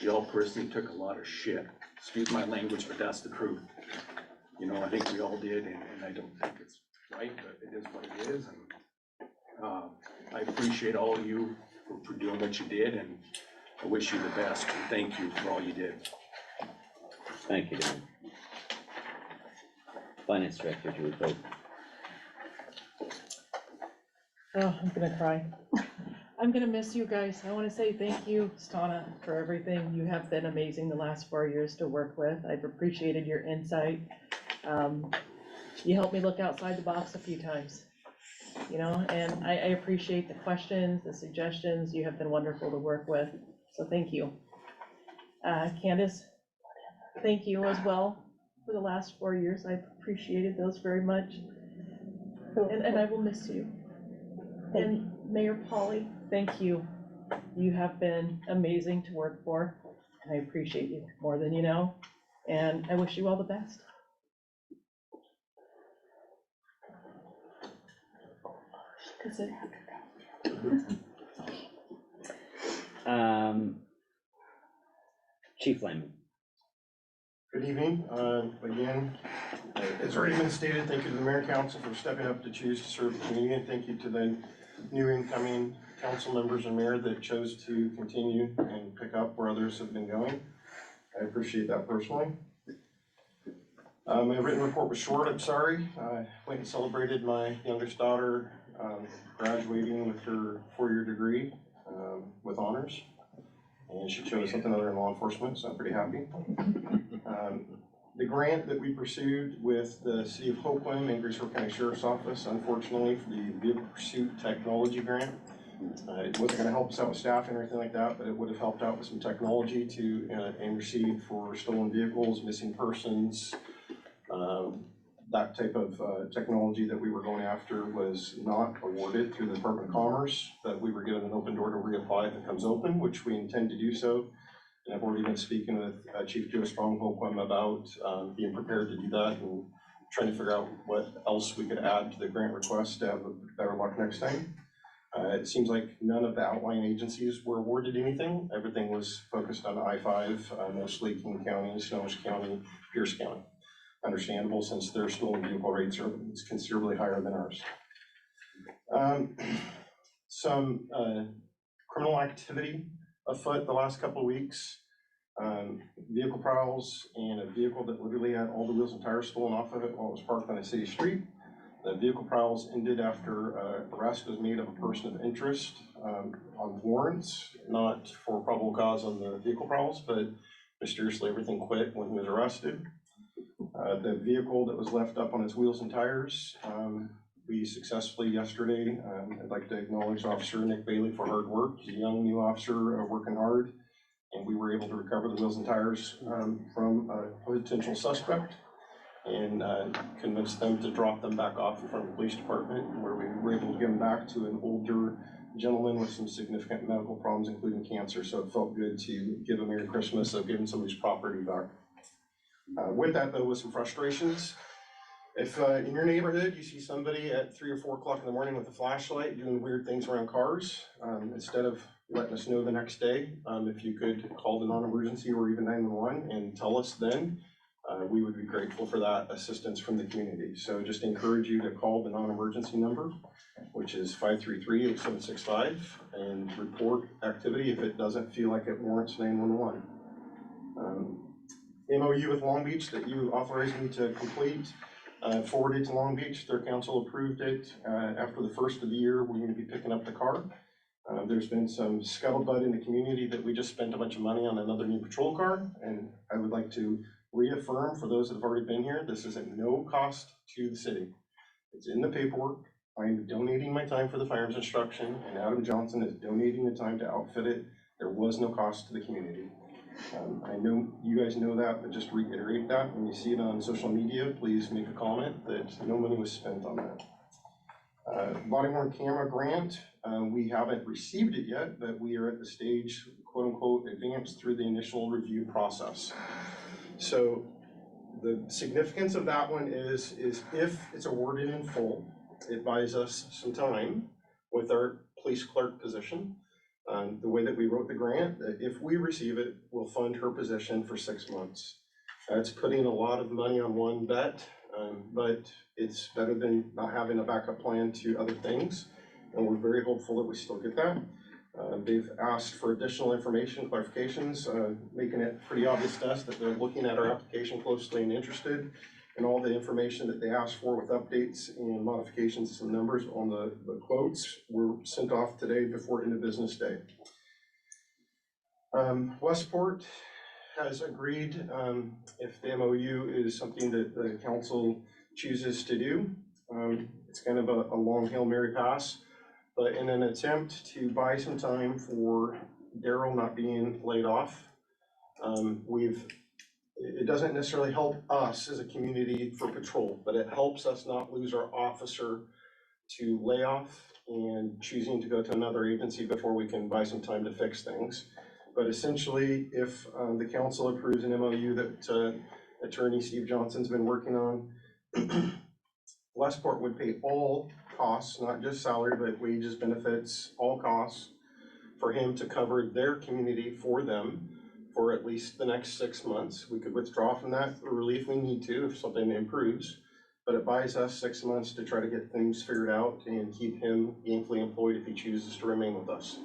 Y'all personally took a lot of shit. Excuse my language, but that's the truth. You know, I think we all did, and I don't think it's right, but it is what it is. And I appreciate all of you for doing what you did, and I wish you the best, and thank you for all you did. Thank you, Darren. Finance Director, to report. Oh, I'm gonna cry. I'm gonna miss you guys. I wanna say thank you, Stana, for everything. You have been amazing the last 4 years to work with. I've appreciated your insight. You helped me look outside the box a few times, you know, and I appreciate the questions, the suggestions. You have been wonderful to work with, so thank you. Candace, thank you as well for the last 4 years. I've appreciated those very much, and I will miss you. And Mayor Polly, thank you. You have been amazing to work for, and I appreciate you more than you know, and I wish you all the best. That's it. Chief Lehman. Good evening. Again, it's already been stated, thank you to the Mayor Council for stepping up to choose to serve the community, and thank you to the new incoming council members and mayor that chose to continue and pick up where others have been going. I appreciate that personally. My written report was short, I'm sorry. I went and celebrated my youngest daughter graduating with her 4-year degree with honors. And she chose something other than law enforcement, so I'm pretty happy. The grant that we pursued with the City of Hoquiam and Greensboro County Sheriff's Office, unfortunately, for the Vehicle Pursuit Technology Grant, it wasn't gonna help us out with staffing or anything like that, but it would have helped out with some technology to and receive for stolen vehicles, missing persons. That type of technology that we were going after was not awarded through the Department of Commerce, but we were given an open door to reapply if it comes open, which we intend to do so. And I've already been speaking with Chief Joe Stronghold about being prepared to do that and trying to figure out what else we could add to the grant request to have better luck next time. It seems like none of the outlying agencies were awarded anything. Everything was focused on I-5, mostly King County, Snohomish County, Pierce County. Understandable, since their stolen vehicle rates are considerably higher than ours. Some criminal activity afoot the last couple of weeks. Vehicle prowls and a vehicle that literally had all the wheels and tires stolen off of it while it was parked on a city street. The vehicle prowls ended after arrest was made of a person of interest on warrants, not for probable cause on the vehicle prowls, but mysteriously everything quit when he was arrested. The vehicle that was left up on its wheels and tires, we successfully yesterday, I'd like to acknowledge Officer Nick Bailey for hard work. He's a young new officer working hard, and we were able to recover the wheels and tires from a potential suspect and convince them to drop them back off in front of the police department, where we were able to give them back to an older gentleman with some significant medical problems, including cancer. So it felt good to give a Merry Christmas of giving somebody's property back. With that, though, with some frustrations. If in your neighborhood you see somebody at 3 or 4 o'clock in the morning with a flashlight doing weird things around cars, instead of letting us know the next day, if you could call the non-emergency or even 911 and tell us then, we would be grateful for that assistance from the community. So just encourage you to call the non-emergency number, which is 533-8765, and report activity if it doesn't feel like it warrants 911. MOU with Long Beach that you authorized me to complete, forwarded to Long Beach. Their council approved it. After the first of the year, we're going to be picking up the car. There's been some scuttlebutt in the community that we just spent a bunch of money on another new patrol car, and I would like to reaffirm for those that have already been here, this is at no cost to the city. It's in the paperwork. I'm donating my time for the firearms instruction, and Adam Johnson is donating the time to outfit it. There was no cost to the community. I know you guys know that, but just reiterate that. When you see it on social media, please make a comment that no money was spent on that. Body worn camera grant, we haven't received it yet, but we are at the stage, quote unquote, advanced through the initial review process. So the significance of that one is if it's awarded in full, it buys us some time with our police clerk position. The way that we wrote the grant, that if we receive it, we'll fund her position for 6 months. It's putting a lot of money on one bet, but it's better than not having a backup plan to other things. And we're very hopeful that we still get that. They've asked for additional information, clarifications, making it pretty obvious to us that they're looking at our application closely and interested in all the information that they asked for with updates and modifications to some numbers on the quotes were sent off today before end of business day. Westport has agreed, if the MOU is something that the council chooses to do. It's kind of a long Hail Mary pass, but in an attempt to buy some time for Daryl not being laid off, it doesn't necessarily help us as a community for patrol, but it helps us not lose our officer to layoff and choosing to go to another agency before we can buy some time to fix things. But essentially, if the council approves an MOU that Attorney Steve Johnson's been working on, Westport would pay all costs, not just salary, but wages, benefits, all costs for him to cover their community for them for at least the next 6 months. We could withdraw from that relief we need to if something improves, but it buys us 6 months to try to get things figured out and keep him gainfully employed if he chooses to remain with us.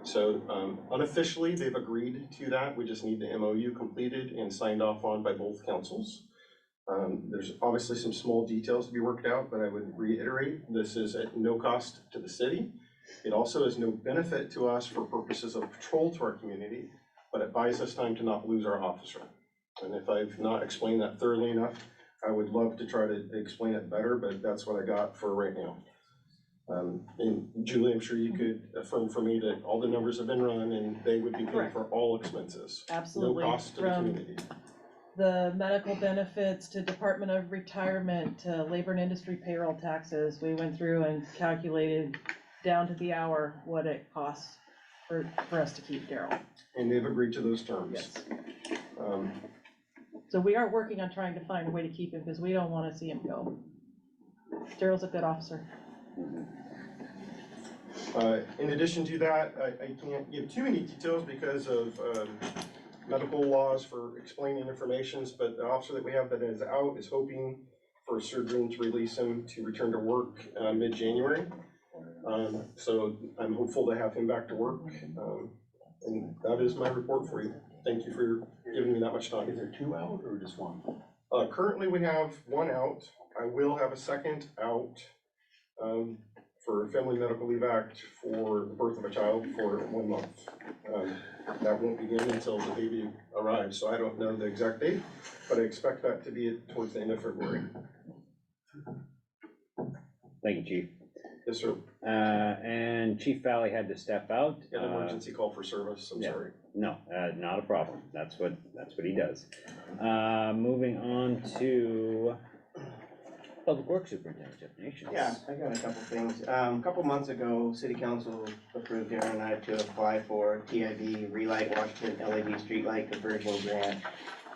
So unofficially, they've agreed to that. We just need the MOU completed and signed off on by both councils. There's obviously some small details to be worked out, but I would reiterate, this is at no cost to the city. It also is no benefit to us for purposes of patrol to our community, but it buys us time to not lose our officer. And if I've not explained that thoroughly enough, I would love to try to explain it better, but that's what I got for right now. And Julie, I'm sure you could affirm for me that all the numbers have been run and they would be paid for all expenses. Absolutely. No cost to the community. The medical benefits to Department of Retirement, to labor and industry payroll taxes, we went through and calculated down to the hour what it costs for us to keep Daryl. And they've agreed to those terms. Yes. Um, So we are working on trying to find a way to keep him, because we don't want to see him go. Daryl's a good officer. In addition to that, I can't give too many details because of medical laws for explaining informations, but the officer that we have that is out is hoping for surgery to release him to return to work mid-January. So I'm hopeful to have him back to work. And that is my report for you. Thank you for giving me that much time. Is there 2 out or just 1? Currently, we have 1 out. I will have a second out for Family Medical Leave Act for the birth of a child for 1 month. That won't begin until the baby arrives, so I don't know the exact date, but I expect that to be towards the end of February. Thank you, Chief. Yes, sir. And Chief Valley had to step out. An emergency call for service, I'm sorry. No, not a problem. That's what he does. Moving on to Public Works Superintendent Jeff Nations. Yeah, I got a couple things. A couple months ago, City Council approved Aaron and I to apply for TIB Relight Washington LED Streetlight Conversion Grant.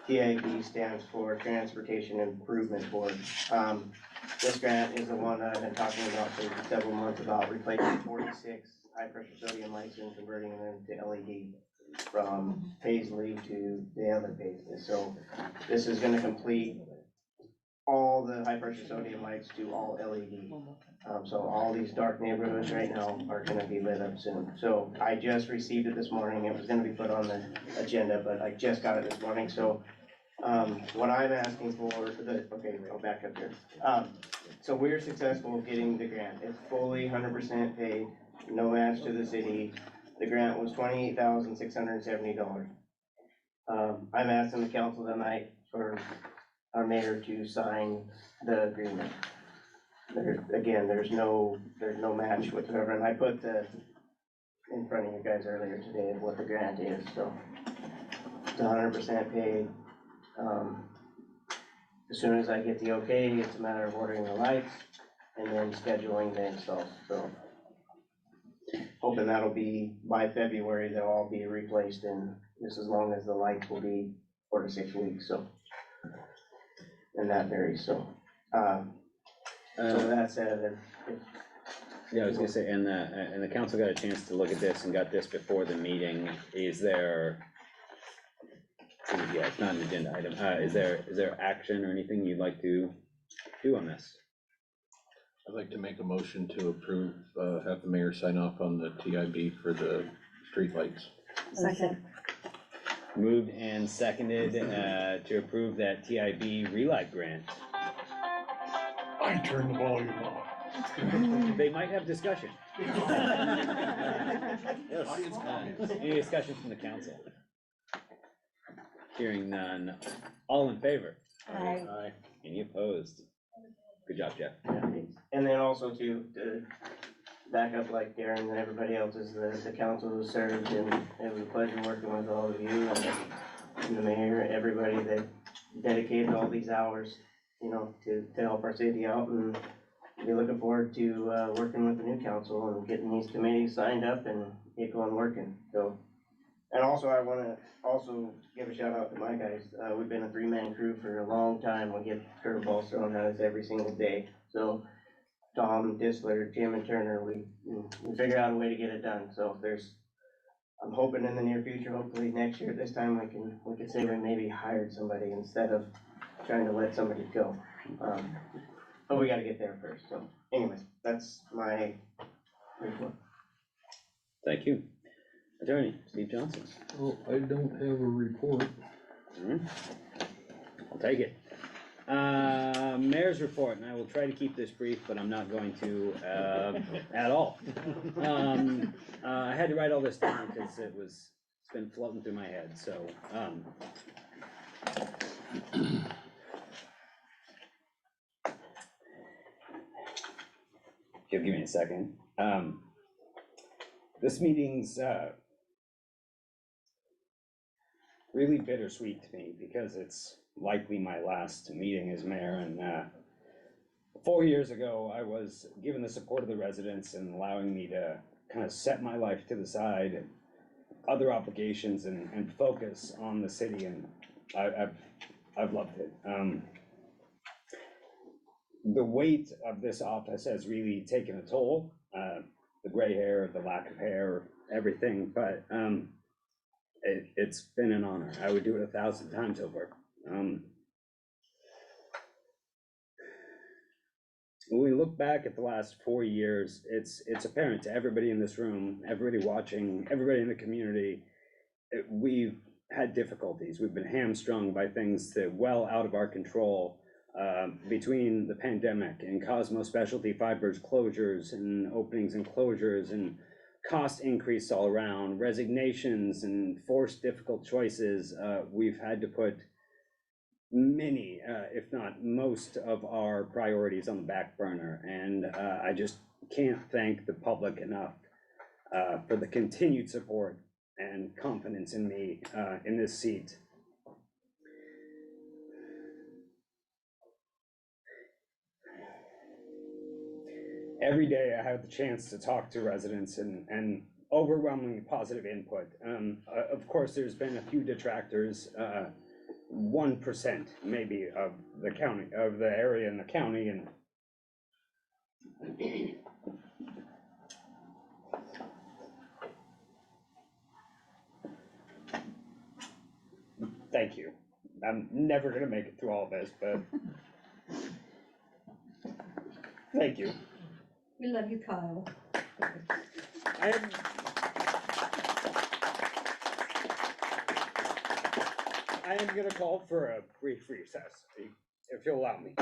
TIB stands for Transportation Improvement Board. This grant is the one that I've been talking about for several months about replacing 46 high-pressure sodium lights and converting them to LED from Paisley to the other Paisley. So this is gonna complete all the high-pressure sodium lights to all LED. So all these dark neighborhoods right now are gonna be lit up soon. So I just received it this morning. It was gonna be put on the agenda, but I just got it this morning. So what I'm asking for, okay, I'll back up here. So we're successful getting the grant. It's fully 100% paid, no match to the city. The grant was $28,670. I'm asking the council tonight for our mayor to sign the agreement. There's no match whatsoever, and I put in front of you guys earlier today of what the grant is, so it's 100% paid. As soon as I get the okay, it's a matter of ordering the lights and then scheduling the install, so hoping that'll be by February, they'll all be replaced, and just as long as the lights will be 4 to 6 weeks, so. And that varies, so. So that said, Yeah, I was gonna say, and the council got a chance to look at this and got this before the meeting. Is there, yeah, it's not an agenda item. Is there action or anything you'd like to do on this? I'd like to make a motion to approve, have the mayor sign off on the TIB for the streetlights. Second. Moved and seconded to approve that TIB Relight grant. I turned the volume off. They might have discussion. Audience comments. Any discussion from the council? Hearing none. All in favor? Aye. Any opposed? Good job, Jeff. and then also to back up like Darren and everybody else is the council who served, and it was a pleasure working with all of you and the mayor, everybody that dedicated all these hours, you know, to help our city out, and be looking forward to working with the new council and getting these committees signed up and get going working, so. And also, I wanna also give a shout out to my guys. We've been a 3-man crew for a long time. We get curveballs thrown at us every single day. So Tom, Disler, Jim and Turner, we figure out a way to get it done. So I'm hoping in the near future, hopefully next year, this time we can say we maybe hired somebody instead of trying to let somebody go. But we gotta get there first, so anyways, that's my report. Thank you. Attorney Steve Johnson. Oh, I don't have a report. I'll take it. Mayor's report, and I will try to keep this brief, but I'm not going to, at all. I had to write all this down because it's been floating through my head, so, if you'll give me a second. This meeting's, really bittersweet to me because it's likely my last meeting as mayor, and 4 years ago, I was given the support of the residents and allowing me to kind of set my life to the side and other obligations and focus on the city, and I've loved it. The weight of this office has really taken a toll, the gray hair, the lack of hair, everything, but it's been an honor. I would do it 1,000 times over. When we look back at the last 4 years, it's apparent to everybody in this room, everybody watching, everybody in the community, we've had difficulties. We've been hamstrung by things that well out of our control, between the pandemic and Cosmo Specialty Fibers closures and openings and closures and cost increase all around, resignations and forced difficult choices. We've had to put many, if not most of our priorities on the back burner. And I just can't thank the public enough for the continued support and confidence in me in this seat. Every day I have the chance to talk to residents and overwhelmingly positive input. Of course, there's been a few detractors, 1% maybe of the county, of the area and the county, and thank you. I'm never gonna make it through all this, but thank you. We love you, Kyle. I am gonna call for a brief recess, if you'll allow me.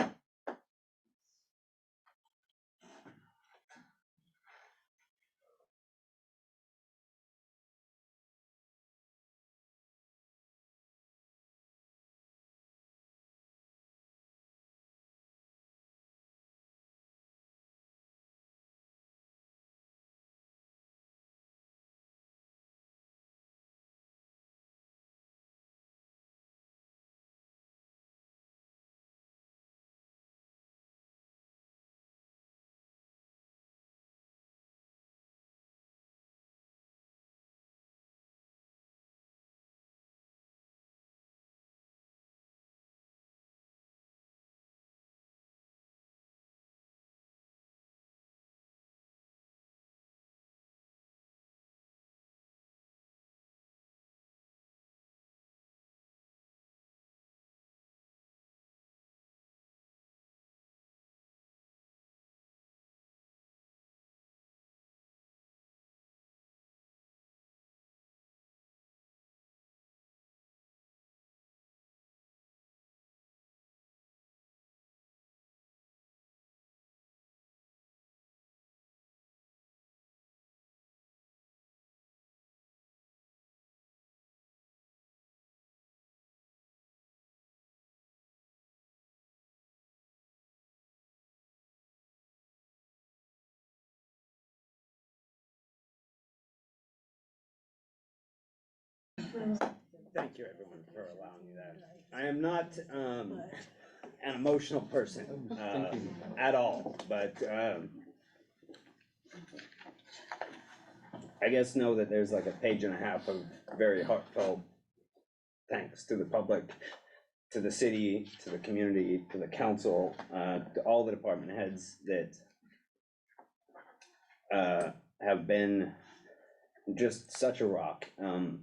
Thank you, everyone, for allowing me that. I am not an emotional person at all, but I guess know that there's like a page and a half of very heartfelt thanks to the public, to the city, to the community, to the council, to all the department heads that have been just such a rock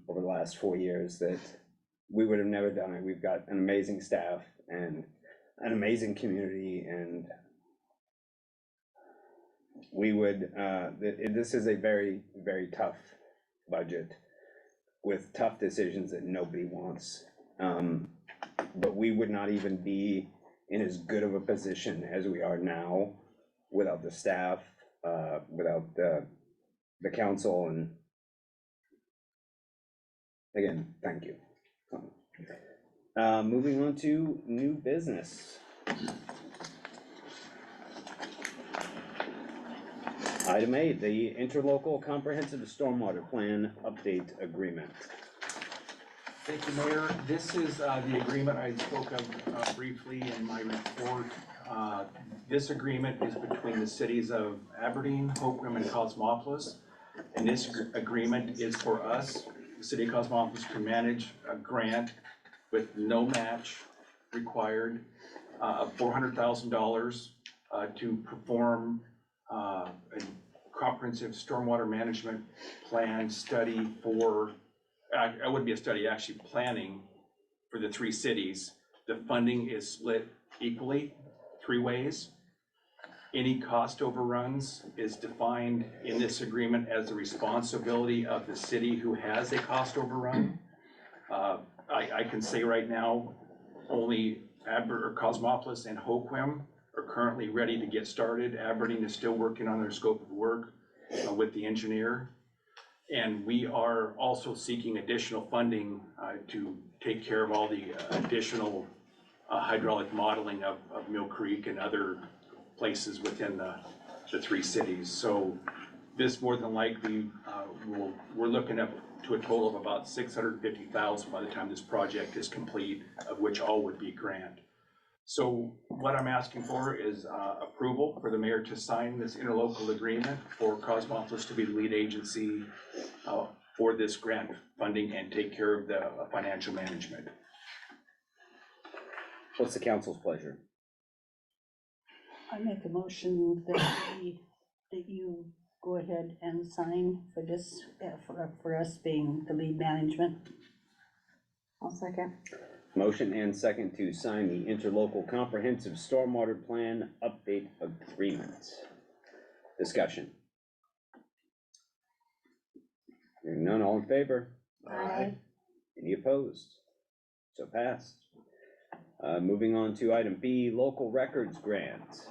over the last 4 years that we would have never done it. We've got an amazing staff, and an amazing community, and we would, this is a very, very tough budget with tough decisions that nobody wants. But we would not even be in as good of a position as we are now without the staff, without the council, and again, thank you. Moving on to new business. Item 8, the interlocal comprehensive stormwater plan update agreement. Thank you, Mayor. This is the agreement I spoke of briefly in my report. This agreement is between the cities of Aberdeen, Hoquiam, and Cosmopolis. And this agreement is for us, the city of Cosmopolis, to manage a grant with no match required of $400,000 to perform a comprehensive stormwater management plan study for, it wouldn't be a study, actually planning for the 3 cities. The funding is split equally 3 ways. Any cost overruns is defined in this agreement as the responsibility of the city who has a cost overrun. I can say right now, only Cosmopolis and Hoquiam are currently ready to get started. Aberdeen is still working on their scope of work with the engineer. And we are also seeking additional funding to take care of all the additional hydraulic modeling of Mill Creek and other places within the 3 cities. So this more than likely, we're looking up to a total of about $650,000 by the time this project is complete, of which all would be grant. So what I'm asking for is approval for the mayor to sign this interlocal agreement for Cosmopolis to be the lead agency for this grant funding and take care of the financial management. What's the council's pleasure? I make a motion that you go ahead and sign for this, for us being the lead management. I'll second. Motion and second to sign the interlocal comprehensive stormwater plan update agreement. Discussion. Hearing none, all in favor? Aye. Any opposed? So passed. Moving on to item B, local records grant.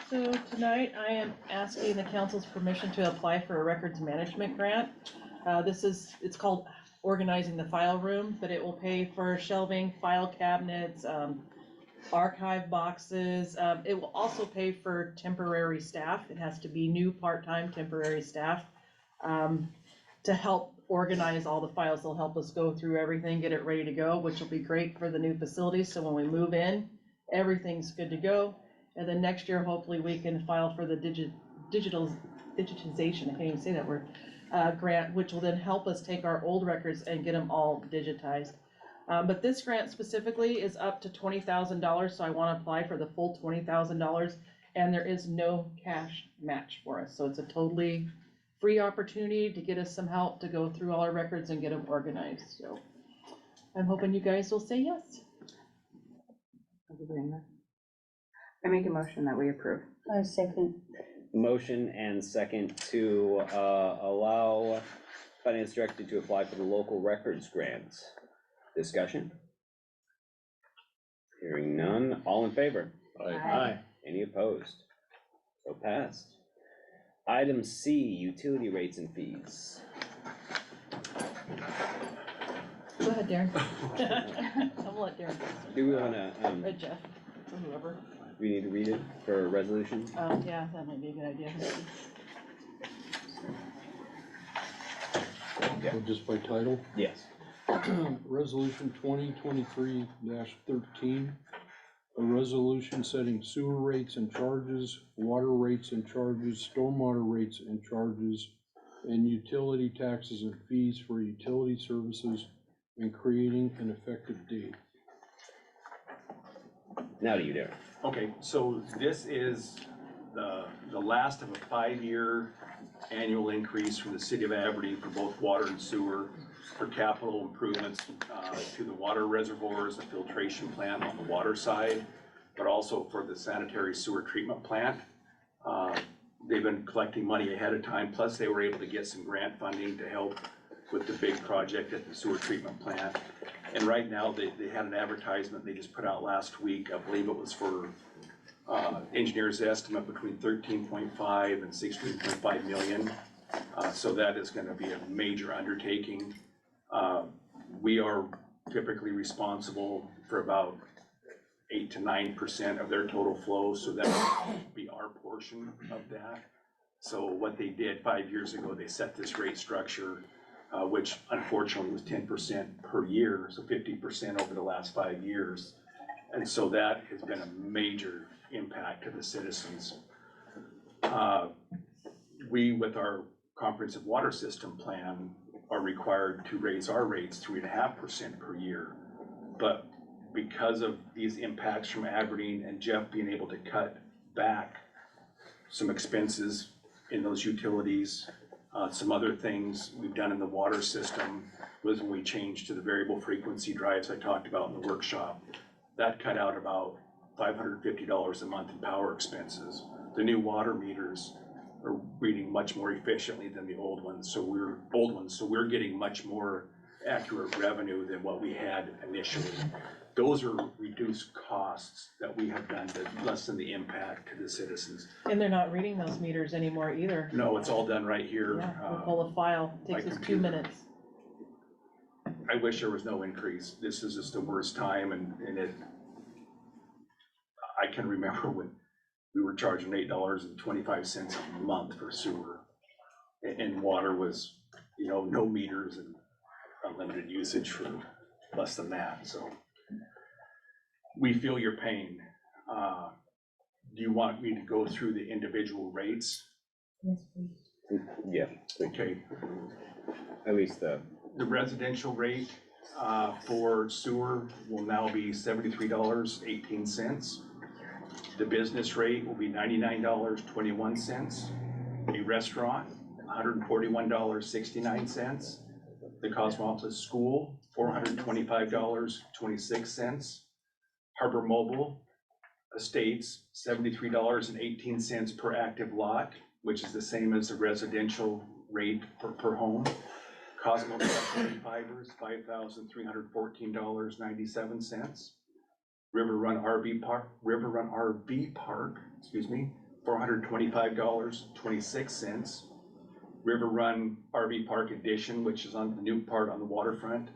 So tonight I am asking the council's permission to apply for a records management grant. It's called Organizing the File Room, but it will pay for shelving, file cabinets, archive boxes. It will also pay for temporary staff. It has to be new part-time temporary staff to help organize all the files. They'll help us go through everything, get it ready to go, which will be great for the new facility. So when we move in, everything's good to go. And then next year, hopefully we can file for the digitization, I can't even say that word, grant, which will then help us take our old records and get them all digitized. But this grant specifically is up to $20,000, so I want to apply for the full $20,000, and there is no cash match for us. So it's a totally free opportunity to get us some help to go through all our records and get them organized. So I'm hoping you guys will say yes. I make a motion that we approve. I second. Motion and second to allow finance director to apply for the local records grant. Discussion? Hearing none, all in favor? Aye. Any opposed? So passed. Item C, utility rates and fees. Go ahead, Darren. I'm gonna let Darren go. Do we wanna, Or Jeff, or whoever. we need to read it for a resolution? Yeah, that might be a good idea. So just by title, Yes. Resolution 2023-13, a resolution setting sewer rates and charges, water rates and charges, stormwater rates and charges, and utility taxes and fees for utility services, and creating an effective date. Now to you, Darren. Okay, so this is the last of a 5-year annual increase from the city of Aberdeen for both water and sewer. for capital improvements to the water reservoirs, the filtration plant on the water side, but also for the sanitary sewer treatment plant. They've been collecting money ahead of time, plus they were able to get some grant funding to help with the big project at the sewer treatment plant. And right now, they had an advertisement they just put out last week. I believe it was for engineers' estimate between 13.5 and 16.5 million. So that is gonna be a major undertaking. We are typically responsible for about 8 to 9% of their total flow, so that would be our portion of that. So what they did 5 years ago, they set this rate structure, which unfortunately was 10% per year, so 50% over the last 5 years. And so that has been a major impact to the citizens. We, with our comprehensive water system plan, are required to raise our rates 3.5% per year. But because of these impacts from Aberdeen and Jeff being able to cut back some expenses in those utilities, some other things we've done in the water system was when we changed to the variable frequency drives I talked about in the workshop. That cut out about $550 a month in power expenses. The new water meters are reading much more efficiently than the old ones, so we're getting much more accurate revenue than what we had initially. Those are reduced costs that we have done to lessen the impact to the citizens. And they're not reading those meters anymore either. No, it's all done right here. Yeah, we pull a file, takes us 2 computer. minutes. I wish there was no increase. This is just the worst time, and I can remember when we were charging $8.25 a month for sewer, and water was, no meters and unlimited usage for less than that, so. We feel your pain. Do you want me to go through the individual rates? Yes, please. Yeah, Okay, at least the, the residential rate for sewer will now be $73.18. The business rate will be $99.21. A restaurant, $141.69. The Cosmopolis School, $425.26. Harbor Mobile Estates, $73.18 per active lot, which is the same as the residential rate per home. Cosmo Specialty Fibers, $5,314.97. River Run RV Park, $425.26. River Run RV Park Edition, which is on the new part on the waterfront,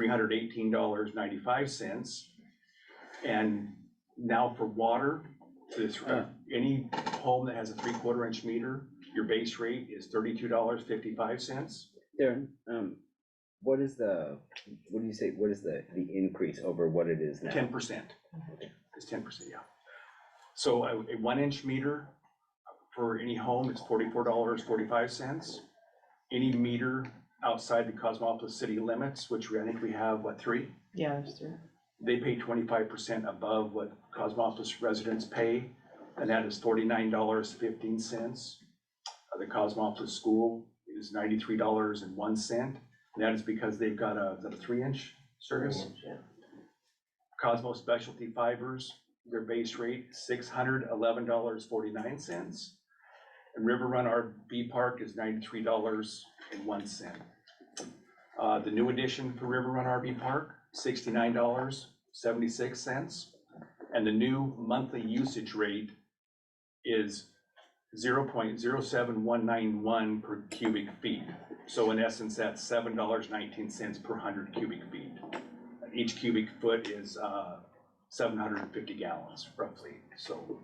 $318.95. And now for water, any home that has a 3/4 inch meter, your base rate is $32.55. Darren, what do you say, what is the increase over what it is now? 10%. It's 10%, yeah. So a 1 inch meter for any home is $44.45. Any meter outside the Cosmopolis city limits, which I think we have, 3? Yeah, there's 3. They pay 25% above what Cosmopolis residents pay, and that is $49.15. The Cosmopolis School is $93.01, and that is because they've got a 3-inch service. Cosmo Specialty Fibers, their base rate $611.49, and River Run RV Park is $93.01. The new addition for River Run RV Park, $69.76, and the new monthly usage rate is 0.07191 per cubic feet. So in essence, that's $7.19 per 100 cubic feet. Each cubic foot is 750 gallons roughly. So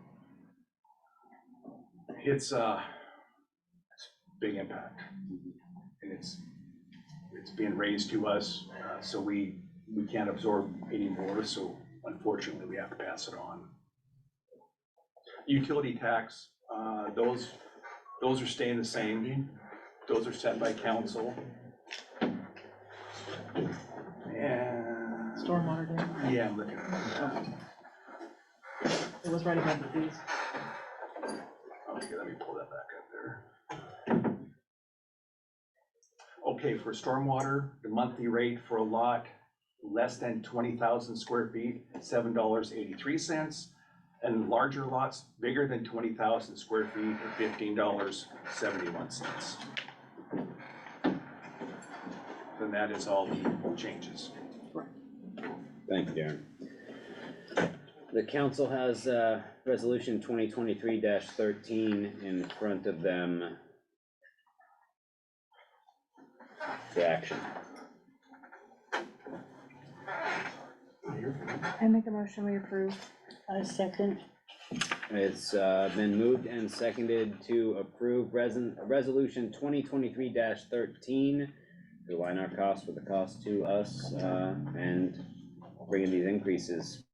it's big impact, and it's being raised to us, so we can't absorb any more, so unfortunately we have to pass it on. Utility tax, those are staying the same. Those are set by council. And Stormwater dam. yeah, I'm looking at that. It was right above the fees. Okay, let me pull that back up there. Oh, Okay, for stormwater, the monthly rate for a lot less than 20,000 square feet, $7.83. And larger lots, bigger than 20,000 square feet, are $15.71. And that is all the changes. Thank you, Darren. The council has resolution 2023-13 in front of them for action. I make a motion, we approve. I second. It's been moved and seconded to approve resolution 2023-13 to align our costs with the cost to us and bringing these increases.